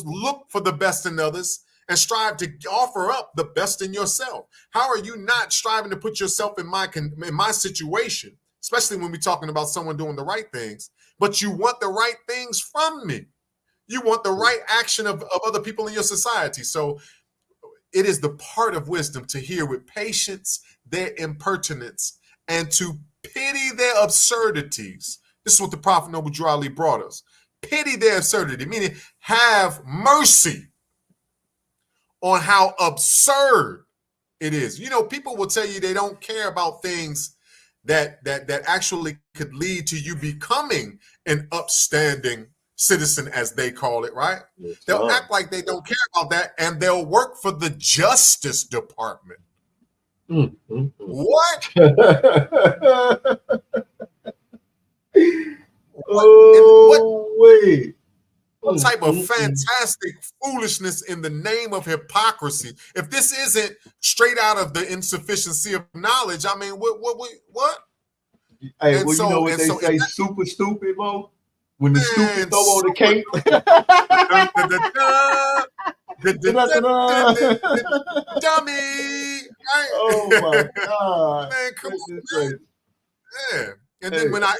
look for the best in others and strive to offer up the best in yourself. How are you not striving to put yourself in my situation, especially when we're talking about someone doing the right things, but you want the right things from me. You want the right action of other people in your society. So it is the part of wisdom to hear with patience their impertinence and to pity their absurdities. This is what the Prophet Noble Drew Ali brought us. Pity their absurdity, meaning have mercy on how absurd it is. You know, people will tell you they don't care about things that actually could lead to you becoming an upstanding citizen, as they call it, right? Yes, they'll act like they don't care about that, and they'll work for the Justice Department. What? Wait. What type of fantastic foolishness in the name of hypocrisy? If this isn't straight out of the insufficiency of knowledge, I mean, what? Hey, well, you know what they say, super stupid, Mo? when the stupid throw on the cape. Dummy. Oh my God. Man, come This on, is man. crazy. Yeah. And Hey. then when I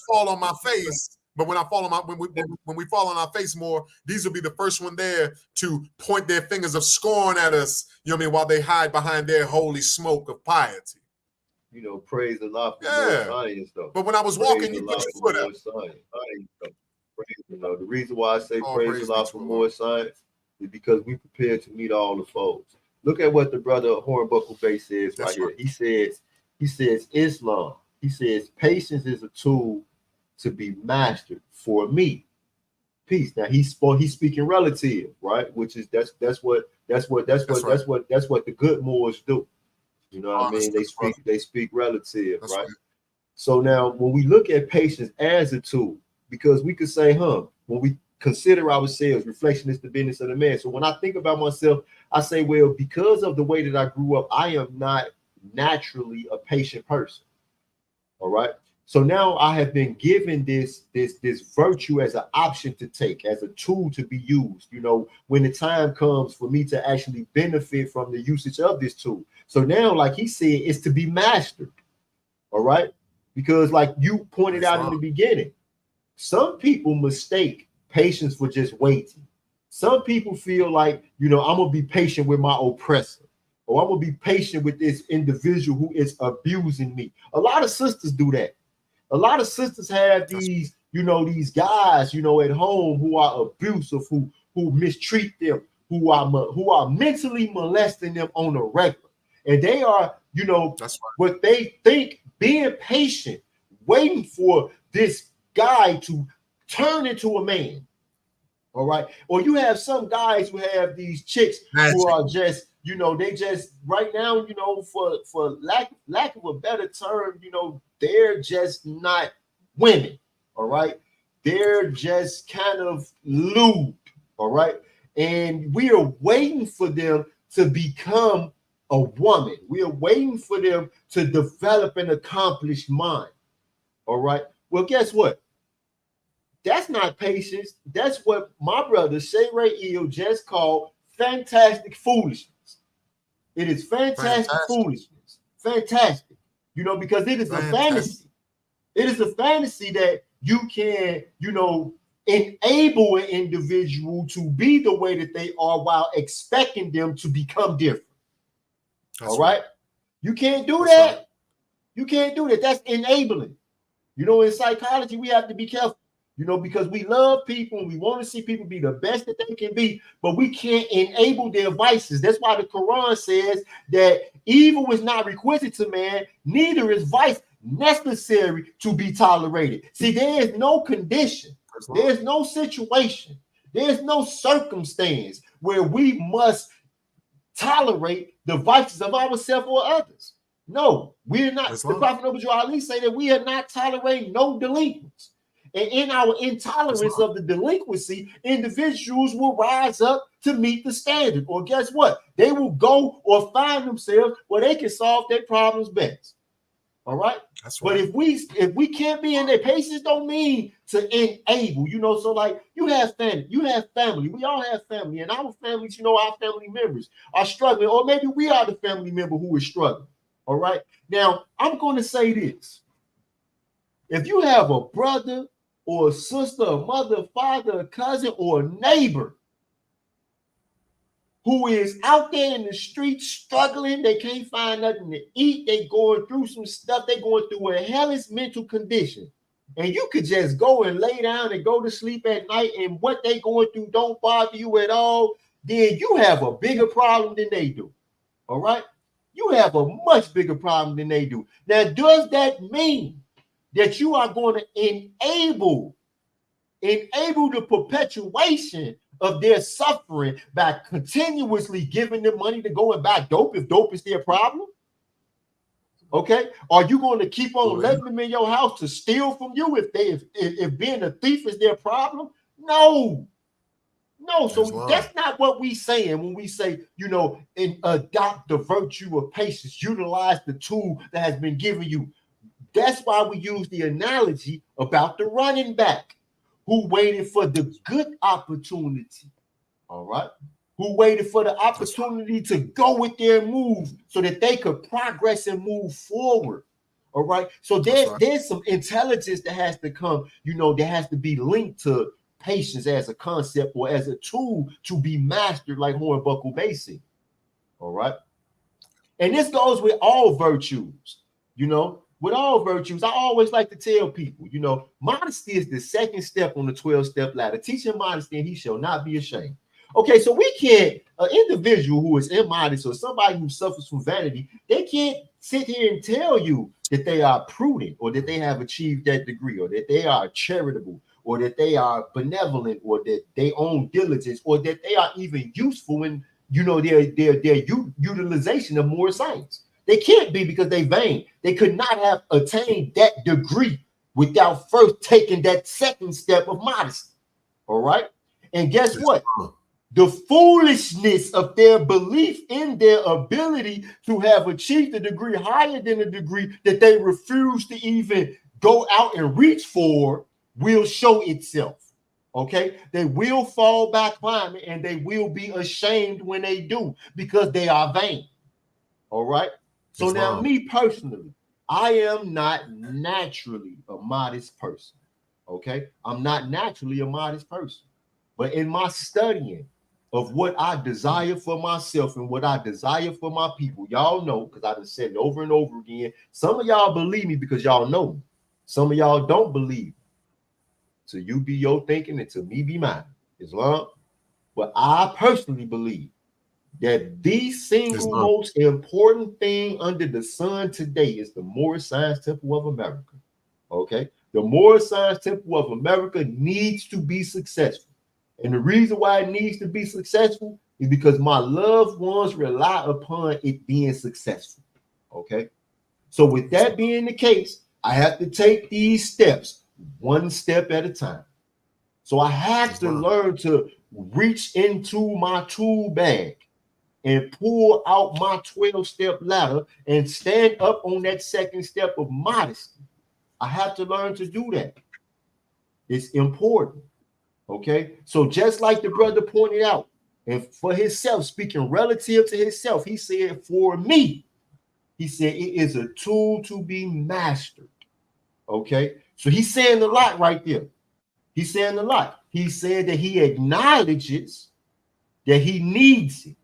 fall on my face, but when I fall on my when we fall on our face more, these will be the first one there to point their fingers of scorn at us, you know what I mean, while they hide behind their holy smoke of piety. You know, praise Allah for more science, though. But when I was walking, you put your foot up. You know, the reason why I say All praise praise Allah be for to more science is because we prepared to meet all the foes. Look at what the brother Hornbuckle Bay says right here. He says Islam. He says patience is a tool to be mastered for me. Peace. Now he's speaking relative, right? Which is that's what the good Moors do. You know what I mean? They speak relative, right? So now when we look at patience as a tool, because we could say, when we consider ourselves, reflection is the business of the man. So when I think about myself, I say, well, because of the way that I grew up, I am not naturally a patient person. All right. So now I have been given this virtue as an option to take, as a tool to be used, you know, when the time comes for me to actually benefit from the usage of this tool. So now, like he said, it's to be mastered. All right. Because like you pointed out in the beginning, some people mistake patience for just waiting. Some people feel like, you know, I'm going to be patient with my oppressor, or I'm going to be patient with this individual who is abusing me. A lot of sisters do that. A lot of sisters have these, you know, these guys, you know, at home who are abusive, who mistreat them, who are mentally molesting them on a regular. And they are, you know, what they think being patient, waiting for this guy to turn into a man. All right. Or you have some guys who have these chicks who are just, you know, they just right now, you know, for lack of a better term, you know, they're just not women. All right. They're just kind of lewd. All right. And we are waiting for them to become a woman. We are waiting for them to develop an accomplished mind. All right. Well, guess what? That's not patience. That's what my brother Shay Ray Eel just called fantastic foolishness. It is fantastic foolishness. Fantastic. You know, because it is a fantasy. It is a fantasy that you can, you know, enable an individual to be the way that they are while expecting them to become different. All right? You can't do that. You can't do that. That's enabling. You know, in psychology, we have to be careful. You know, because we love people and we want to see people be the best that they can be, but we can't enable their vices. That's why the Quran says that evil is not requisite to man, neither is vice necessary to be tolerated. See, there is no condition, there's no situation, there's no circumstance where we must tolerate the vices of ourselves or others. No, we're not. The Prophet Noble Ali say that we are not tolerating no delinquents. And in our intolerance of the delinquency, individuals will rise up to meet the standard. Or guess what? They will go or find themselves where they can solve their problems best. All right. But if we can't be in their patience, don't mean to enable, you know. So like you have family, we all have family, and our families, you know, our family members are struggling, or maybe we are the family member who is struggling. All right. Now I'm going to say this: if you have a brother or a sister, a mother, a father, a cousin, or a neighbor who is out there in the streets struggling, they can't find nothing to eat, they going through some stuff, they going through a hellish mental condition, and you could just go and lay down and go to sleep at night, and what they going through don't bother you at all, then you have a bigger problem than they do. All right? You have a much bigger problem than they do. Now, does that mean that you are going to enable the perpetuation of their suffering by continuously giving them money to go and buy dope if dope is their problem? Okay. Are you going to keep on letting them in your house to steal from you if being a thief is their problem? No. So that's not what we saying when we say, you know, adopt the virtue of patience, utilize the tool that has been given you. That's why we use the analogy about the running back who waited for the good opportunity. All right. Who waited for the opportunity to go with their move so that they could progress and move forward. All right. So there's some intelligence that has to come, that has to be linked to patience as a concept or as a tool to be mastered, like Hornbuckle Basic. All right. And this goes with all virtues, with all virtues. I always like to tell people, modesty is the second step on the 12-step ladder. Teach him modesty and he shall not be ashamed. Okay, so we can't, an individual who is immodest or somebody who suffers from vanity, they can't sit here and tell you that they are prudent or that they have achieved that degree or that they are charitable or that they are benevolent or that they own diligence or that they are even useful in, their utilization of more science. They can't be because they vain. They could not have attained that degree without first taking that second step of modesty. All right. And guess what? The foolishness of their belief in their ability to have achieved a degree higher than a degree that they refuse to even go out and reach for will show itself. Okay, they will fall back climbing and they will be ashamed when they do because they are vain. All right. So now, me personally, I am not naturally a modest person. Okay, I'm not naturally a modest person, but in my studying of what I desire for myself and what I desire for my people, y'all know, because I've said it over and over again. Some of y'all believe me because y'all know me. Some of y'all don't believe. So you be your thinking and to me be mine. Islam. But I personally believe that the single most important thing under the sun today is the Moorish Science Temple of America. Okay? The Moorish Science Temple of America needs to be successful. And the reason why it needs to be successful is because my loved ones rely upon it being successful. Okay? So with that being the case, I have to take these steps one step at a time. So I have to learn to reach into my tool bag and pull out my 12-step ladder and stand up on that second step of modesty. I have to learn to do that. It's important. Okay. So just like the brother pointed out, and for himself, speaking relative to himself, he said, for me, he said it is a tool to be mastered. Okay. So he's saying a lot right there. He's saying a lot. He said that he acknowledges that he needs it.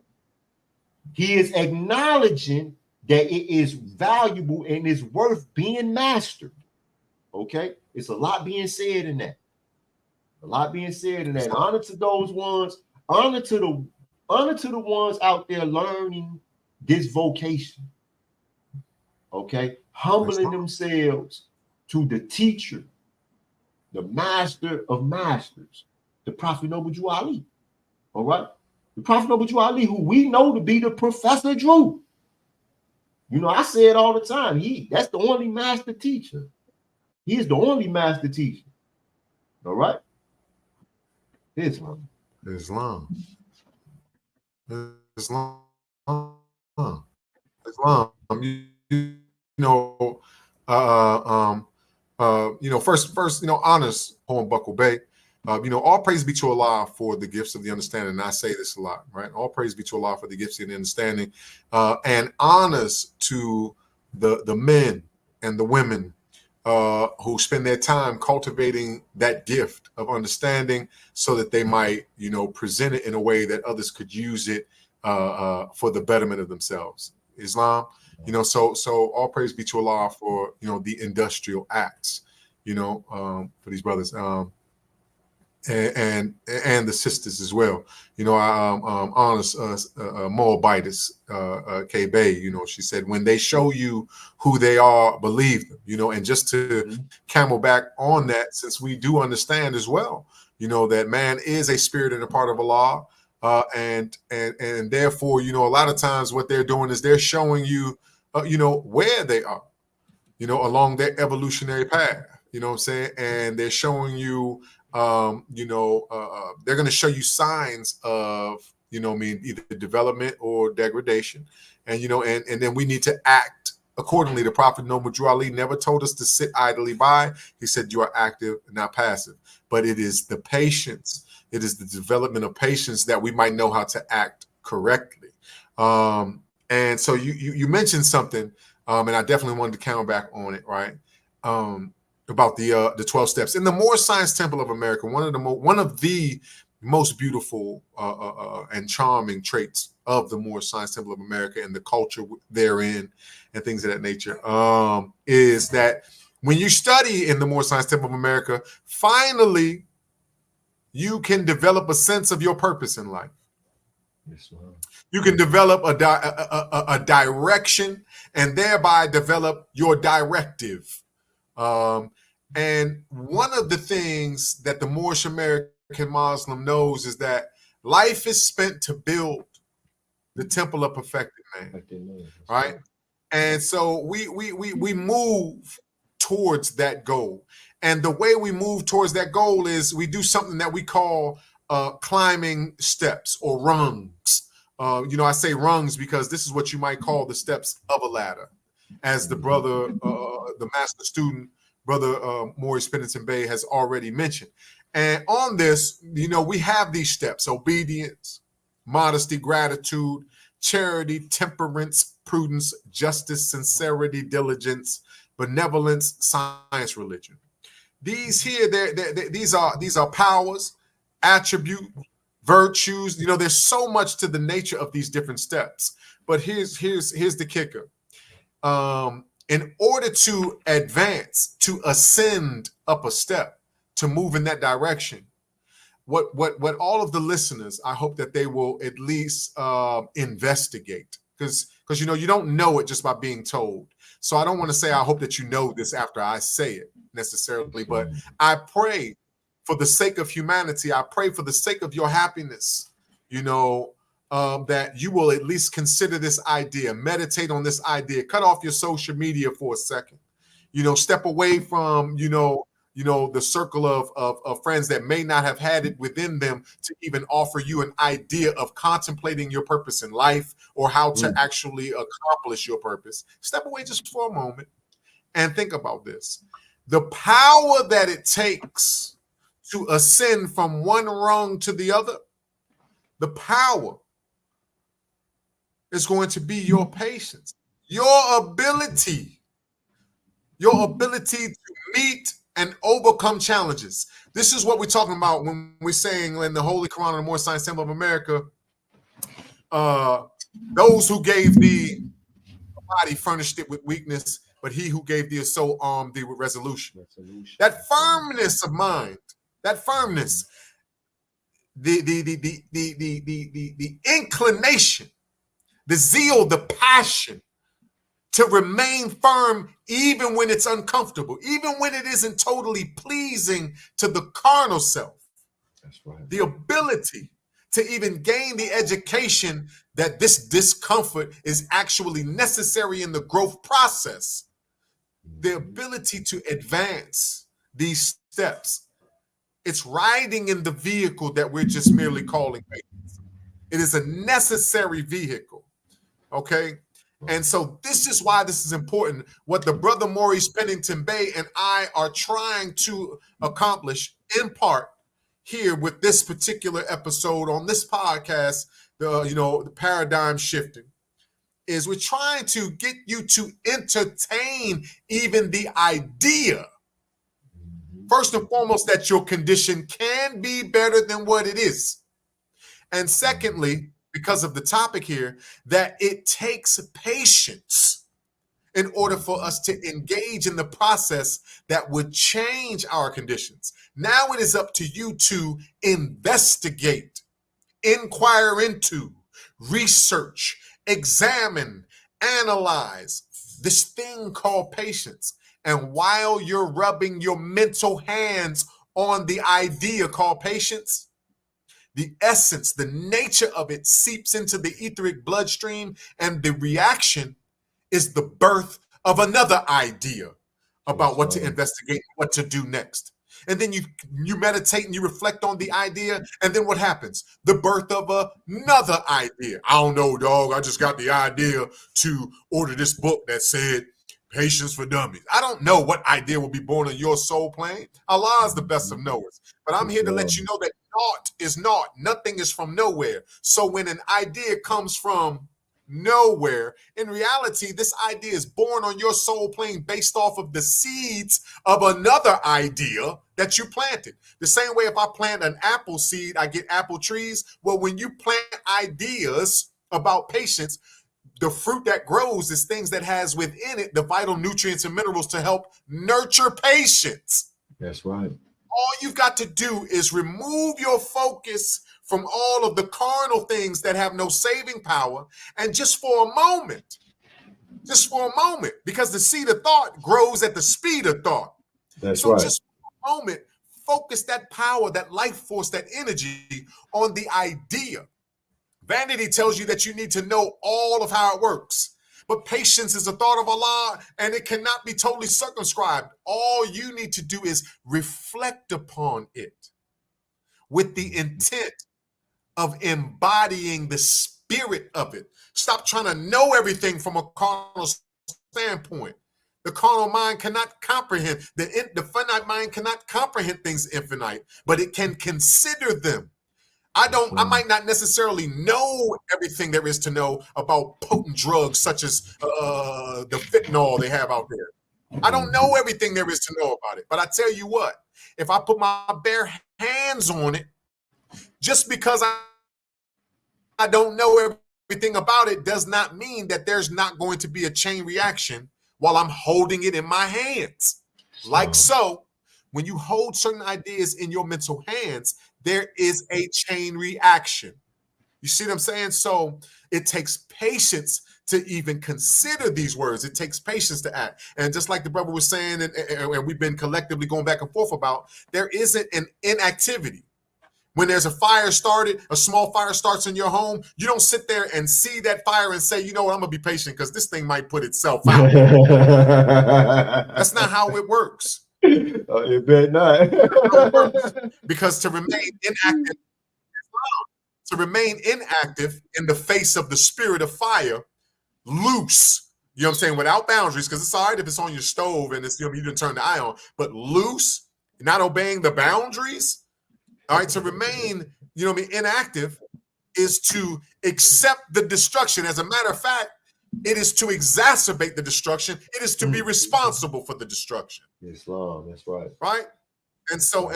He is acknowledging that it is valuable and is worth being mastered. Okay. It's a lot being said in that. A lot being said in that. Honor to those ones, honor to the ones out there learning this vocation. Okay. Humbling themselves to the teacher, the master of masters, the Prophet Noble Drew Ali. All right. The Prophet Noble Drew Ali, who we know to be the Professor Drew. I say it all the time. That's the only master teacher. He is the only master teacher. All right. Islam. First, honors Hornbuckle Bay. All praise be to Allah for the gifts of the understanding. And I say this a lot, right? All praise be to Allah for the gifts of the understanding, and honors to the men and the women who spend their time cultivating that gift of understanding so that they might, present it in a way that others could use it for the betterment of themselves. Islam, so all praise be to Allah for, the industrial acts, for these brothers. And the sisters as well. I honors Moabitis K. Bay. She said, when they show you who they are, believe them. And just to camel back on that, since we do understand as well, that man is a spirit and a part of Allah, and therefore, a lot of times what they're doing is they're showing you, where they are, along their evolutionary path. What I'm saying, and they're showing you. They're going to show you signs of, either development or degradation, and and then we need to act Accordingly, the Prophet Noble Drew Ali never told us to sit idly by. He said you are active, not passive. But it is the patience, it is the development of patience that we might know how to act correctly. And so you mentioned something, and I definitely wanted to counter back on it, right? About the 12 steps in the Moorish Science Temple of America. One of the most beautiful and charming traits of the Moorish Science Temple of America and the culture therein and things of that nature is that when you study in the Moorish Science Temple of America, finally you can develop a sense of your purpose in life. Yes, you can develop a direction and thereby develop your directive. And one of the things that the Moorish American Muslim knows is that life is spent to build the temple of perfected man, right? And so we move towards that goal. And the way we move towards that goal is we do something that we call climbing steps or rungs. I say rungs because this is what you might call the steps of a ladder. As the brother, the master student, brother Maurice Pennington Bay has already mentioned. And on this, we have these steps: obedience, modesty, gratitude, charity, temperance, prudence, justice, sincerity, diligence, benevolence, science, religion. These here, these are powers, attributes, virtues. There's so much to the nature of these different steps. But here's the kicker. In order to advance, to ascend up a step, to move in that direction, what all of the listeners, I hope that they will at least investigate, because you don't know it just by being told. So I don't want to say I hope that you know this after I say it necessarily, but I pray for the sake of humanity, I pray for the sake of your happiness, that you will at least consider this idea, meditate on this idea, cut off your social media for a second, step away from, the circle of friends that may not have had it within them to even offer you an idea of contemplating your purpose in life or how to actually accomplish your purpose. Step away just for a moment and think about this. The power that it takes to ascend from one rung to the other, the power is going to be your patience, your ability to meet and overcome challenges. This is what we're talking about when we're saying in the Holy Quran of the Moorish Science Temple of America, those who gave thee a body furnished it with weakness, but he who gave thee a soul armed thee with resolution. That firmness of mind, that firmness, the inclination, the zeal, the passion to remain firm even when it's uncomfortable, even when it isn't totally pleasing to the carnal self. That's right. The ability to even gain the education that this discomfort is actually necessary in the growth process. The ability to advance these steps. It's riding in the vehicle that we're just merely calling patience. It is a necessary vehicle. Okay? And so this is why this is important. What the brother Maurice Pennington Bay and I are trying to accomplish in part here with this particular episode on this podcast, the paradigm shifting, is we're trying to get you to entertain even the idea, first and foremost, that your condition can be better than what it is. And secondly, because of the topic here, that it takes patience in order for us to engage in the process that would change our conditions. Now it is up to you to investigate, inquire into, research, examine, analyze this thing called patience. And while you're rubbing your mental hands on the idea called patience, the essence, the nature of it seeps into the etheric bloodstream, and the reaction is the birth of another idea about what to investigate, what to do next. And then you meditate and you reflect on the idea. And then what happens? The birth of another idea. I don't know, dog. I just got the idea to order this book that said Patience for Dummies. I don't know what idea will be born on your soul plane. Allah is the best of knowers. But I'm here to let you know that naught is naught. Nothing is from nowhere. So when an idea comes from nowhere, in reality, this idea is born on your soul plane based off of the seeds of another idea that you planted. The same way if I plant an apple seed, I get apple trees. Well, when you plant ideas about patience, the fruit that grows is things that has within it the vital nutrients and minerals to help nurture patience. That's right. All you've got to do is remove your focus from all of the carnal things that have no saving power, and just for a moment, because the seed of thought grows at the speed of thought. That's so right. Just for a moment, focus that power, that life force, that energy on the idea. Vanity tells you that you need to know all of how it works. But patience is a thought of Allah, and it cannot be totally circumscribed. All you need to do is reflect upon it with the intent of embodying the spirit of it. Stop trying to know everything from a carnal standpoint. The carnal mind cannot comprehend. The finite mind cannot comprehend things infinite, but it can consider them. I might not necessarily know everything there is to know about potent drugs such as the fentanyl they have out there. I don't know everything there is to know about it. But I tell you what, if I put my bare hands on it, just because I don't know everything about it does not mean that there's not going to be a chain reaction while I'm holding it in my hands. Like so, when you hold certain ideas in your mental hands, there is a chain reaction. You see what I'm saying? So it takes patience to even consider these words. It takes patience to act. And just like the brother was saying, and we've been collectively going back and forth about, there isn't an inactivity. When there's a fire started, a small fire starts in your home, you don't sit there and see that fire and say, you know what, I'm going to be patient because this thing might put itself out. That's not how it works. Oh, you bet not. Because to remain inactive in the face of the spirit of fire, loose, you know what I'm saying, without boundaries, because it's all right if it's on your stove and it's, you didn't turn the eye on, but loose, not obeying the boundaries, all right, to remain, inactive is to accept the destruction. As a matter of fact, it is to exacerbate the destruction. It is to be responsible for the destruction. Islam, that's right. Right? And so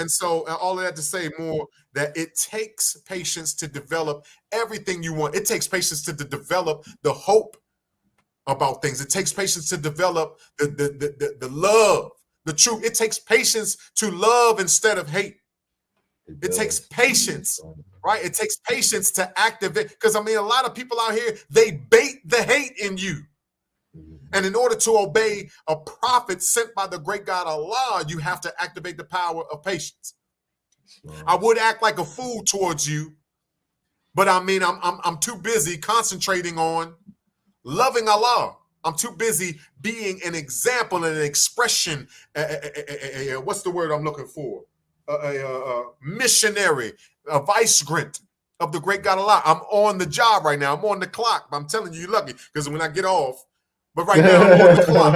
all of that to say more that it takes patience to develop everything you want. It takes patience to develop the hope about things. It takes patience to develop the love, the truth. It takes patience to love instead of hate. It takes patience, right? It takes patience to activate, because a lot of people out here, they bait the hate in you. And in order to obey a prophet sent by the great God Allah, you have to activate the power of patience. I would act like a fool towards you, but I'm too busy concentrating on loving Allah. I'm too busy being an example and an expression. What's the word I'm looking for? A missionary, a vicegerent of the great God Allah. I'm on the job right now. I'm on the clock. I'm telling you, you're lucky, because when I get off, but right now I'm on the clock.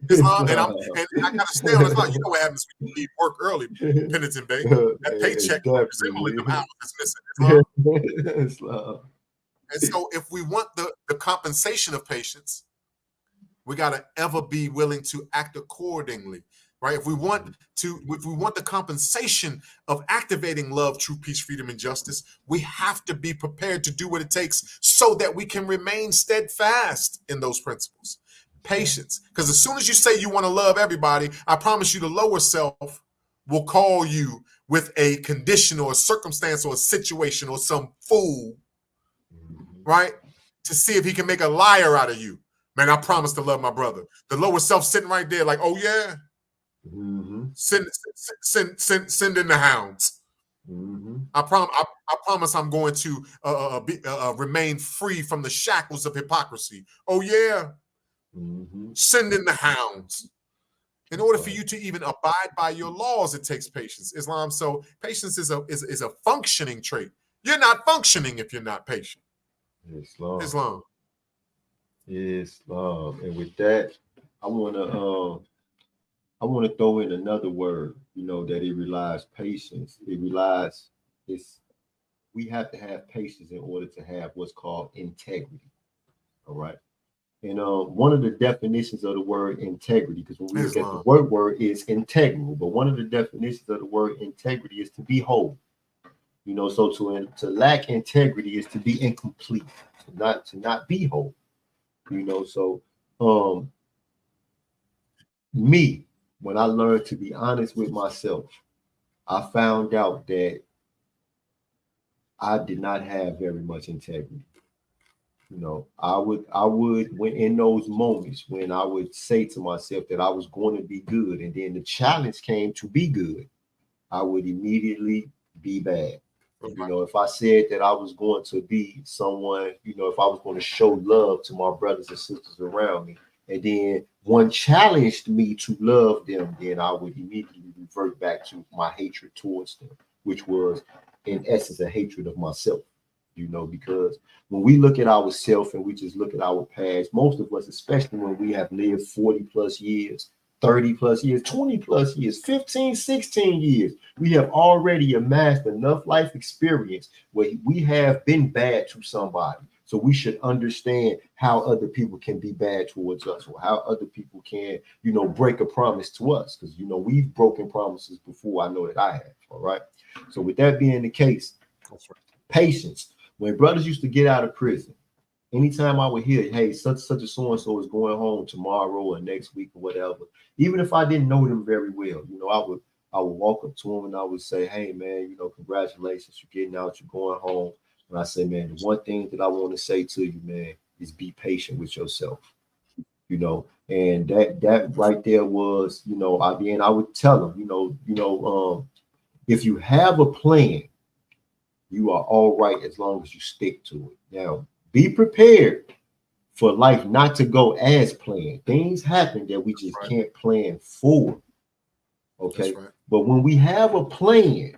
And I gotta stay on the clock. You know what happens when you leave work early, Pennington Bay? That paycheck is only the hours that's missing. Islam. And so if we want the compensation of patience, we gotta ever be willing to act accordingly. Right? If we want the compensation of activating love, truth, peace, freedom, and justice, we have to be prepared to do what it takes so that we can remain steadfast in those principles. Patience. Because as soon as you say you want to love everybody, I promise you the lower self will call you with a condition or a circumstance or a situation or some fool, right? To see if he can make a liar out of you. Man, I promise to love my brother. The lower self sitting right there like, oh yeah. Send in the hounds. I promise I'm going to remain free from the shackles of hypocrisy. Oh yeah. Send in the hounds. In order for you to even abide by your laws, it takes patience. Islam. So patience is a functioning trait. You're not functioning if you're not patient. Islam. Islam. Islam. And with that, I wanna throw in another word, that it relies patience. It's we have to have patience in order to have what's called integrity. All right. And one of the definitions of the word integrity, because when we look at the word is integral, but one of the definitions of the word integrity is to be whole. So to lack integrity is to be incomplete, to not be whole. So me, when I learned to be honest with myself, I found out that I did not have very much integrity. I would when in those moments when I would say to myself that I was going to be good, and then the challenge came to be good, I would immediately be bad. If I said that I was going to be someone, if I was going to show love to my brothers and sisters around me, and then one challenged me to love them, then I would immediately revert back to my hatred towards them, which was in essence a hatred of myself. Because when we look at ourselves and we just look at our past, most of us, especially when we have lived 40 plus years, 30 plus years, 20 plus years, 15, 16 years, we have already amassed enough life experience where we have been bad to somebody. So we should understand how other people can be bad towards us, or how other people can, break a promise to us. Because, we've broken promises before. I know that I have. All right. So with that being the case, patience. When brothers used to get out of prison, anytime I would hear, hey, such a so-and-so is going home tomorrow or next week or whatever, even if I didn't know them very well, I would walk up to them and I would say, hey, man, congratulations, you're getting out, you're going home. And I say, man, the one thing that I want to say to you, man, is be patient with yourself. And that right there was, I would tell them, if you have a plan, you are all right as long as you stick to it. Now, be prepared for life not to go as planned. Things happen that we just can't plan for. Okay. Right. But when we have a plan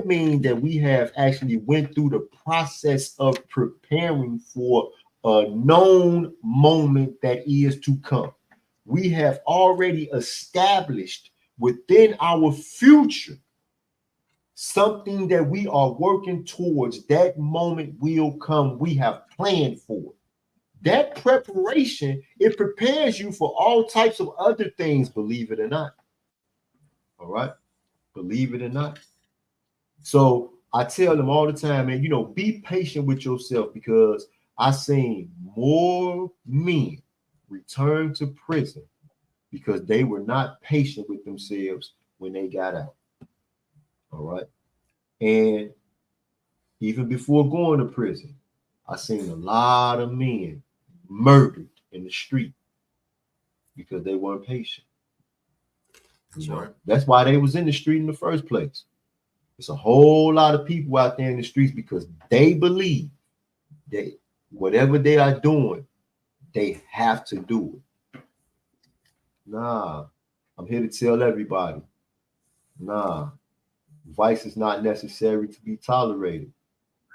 means that we have actually went through the process of preparing for a known moment that is to come. We have already established within our future something that we are working towards. That moment will come. We have planned for it. That preparation, it prepares you for all types of other things, believe it or not. All right. Believe it or not. So I tell them all the time, man, be patient with yourself, because I seen more men return to prison because they were not patient with themselves when they got out. All right. And even before going to prison, I seen a lot of men murdered in the street because they weren't patient. That's why they was in the street in the first place. It's a whole lot of people out there in the streets because they believe that whatever they are doing, they have to do it. Nah, I'm here to tell everybody, nah, vice is not necessary to be tolerated.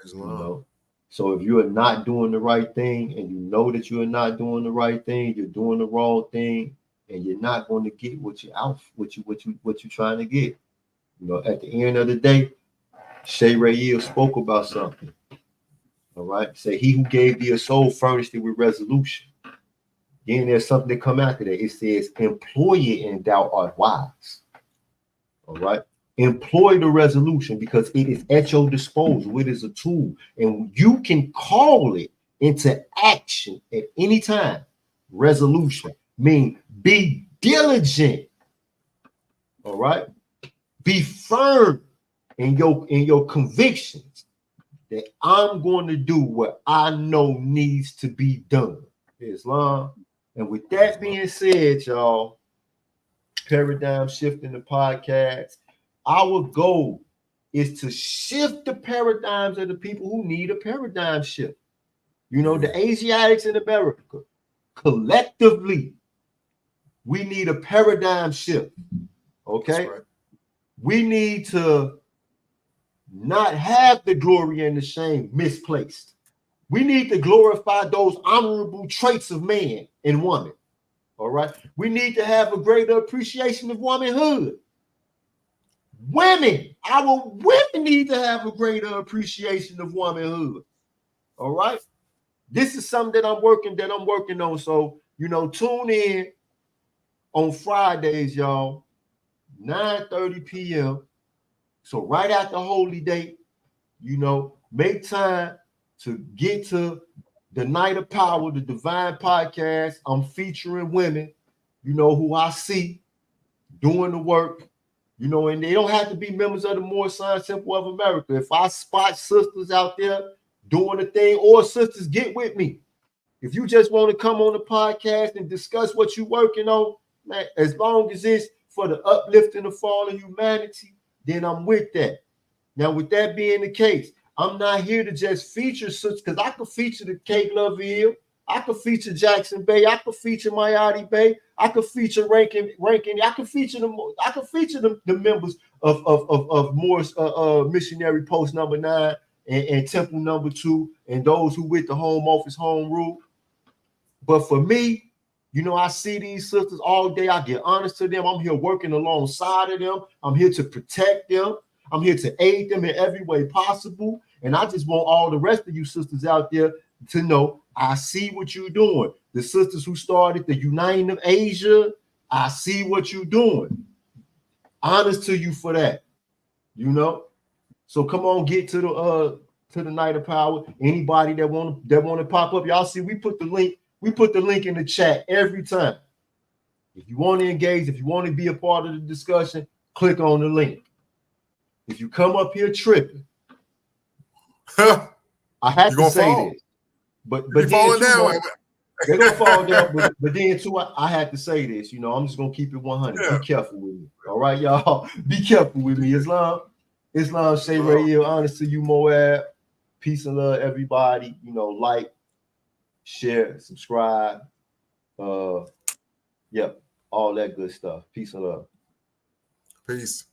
So if you are not doing the right thing and you know that you are not doing the right thing, you're doing the wrong thing, and you're not going to get what you're trying to get. At the end of the day, Sheik spoke about something. All right. Say, he who gave thee a soul furnished it with resolution. Then there's something that come after that. It says, employ it and thou art wise. All right. Employ the resolution because it is at your disposal. It is a tool, and you can call it into action at any time. Resolution means be diligent. All right. Be firm in your convictions that I'm going to do what I know needs to be done. Islam. And with that being said, y'all, paradigm shifting the podcast. Our goal is to shift the paradigms of the people who need a paradigm shift. The Asiatics in America, collectively, We need a paradigm shift. Okay. Right. We need to not have the glory and the shame misplaced. We need to glorify those honorable traits of man and woman. All right. We need to have a greater appreciation of womanhood. Women, our women need to have a greater appreciation of womanhood. All right. This is something that I'm working on. So, tune in on Fridays, y'all, 9:30 p.m. So right after Holy Day, make time to get to the Night of Power, the Divine Podcast. I'm featuring women, who I see doing the work, and they don't have to be members of the Moorish Science Temple of America. If I spot sisters out there doing the thing, or sisters, get with me. If you just want to come on the podcast and discuss what you're working on, man, as long as it's for the uplifting of fallen humanity, then I'm with that. Now, with that being the case, I'm not here to just feature such, because I could feature the Cape Loveville, I could feature Jackson Bay, I could feature Mayati Bay, I could feature Rankin, I could feature the members of Moorish missionary post number 9 and temple number 2, and those who with the home office home rule. But for me, I see these sisters all day. I get honest to them. I'm here working alongside of them. I'm here to protect them. I'm here to aid them in every way possible. And I just want all the rest of you sisters out there to know I see what you're doing. The sisters who started the Uniting of Asia, I see what you're doing. Honest to you for that. So come on, get to the Night of Power. Anybody that want to pop up, y'all see we put the link in the chat every time. If you want to engage, if you want to be a part of the discussion, click on the link. If you come up here tripping, I have to say this, but then they're gonna fall down. But then too, I had to say this. I'm just gonna keep it 100. Yeah. Be careful with me, all right, y'all. Be careful with me. Islam, Shay Radio, honest to you, Moab. Peace and love, everybody. Like, share, subscribe. Yep, all that good stuff. Peace and love. Peace.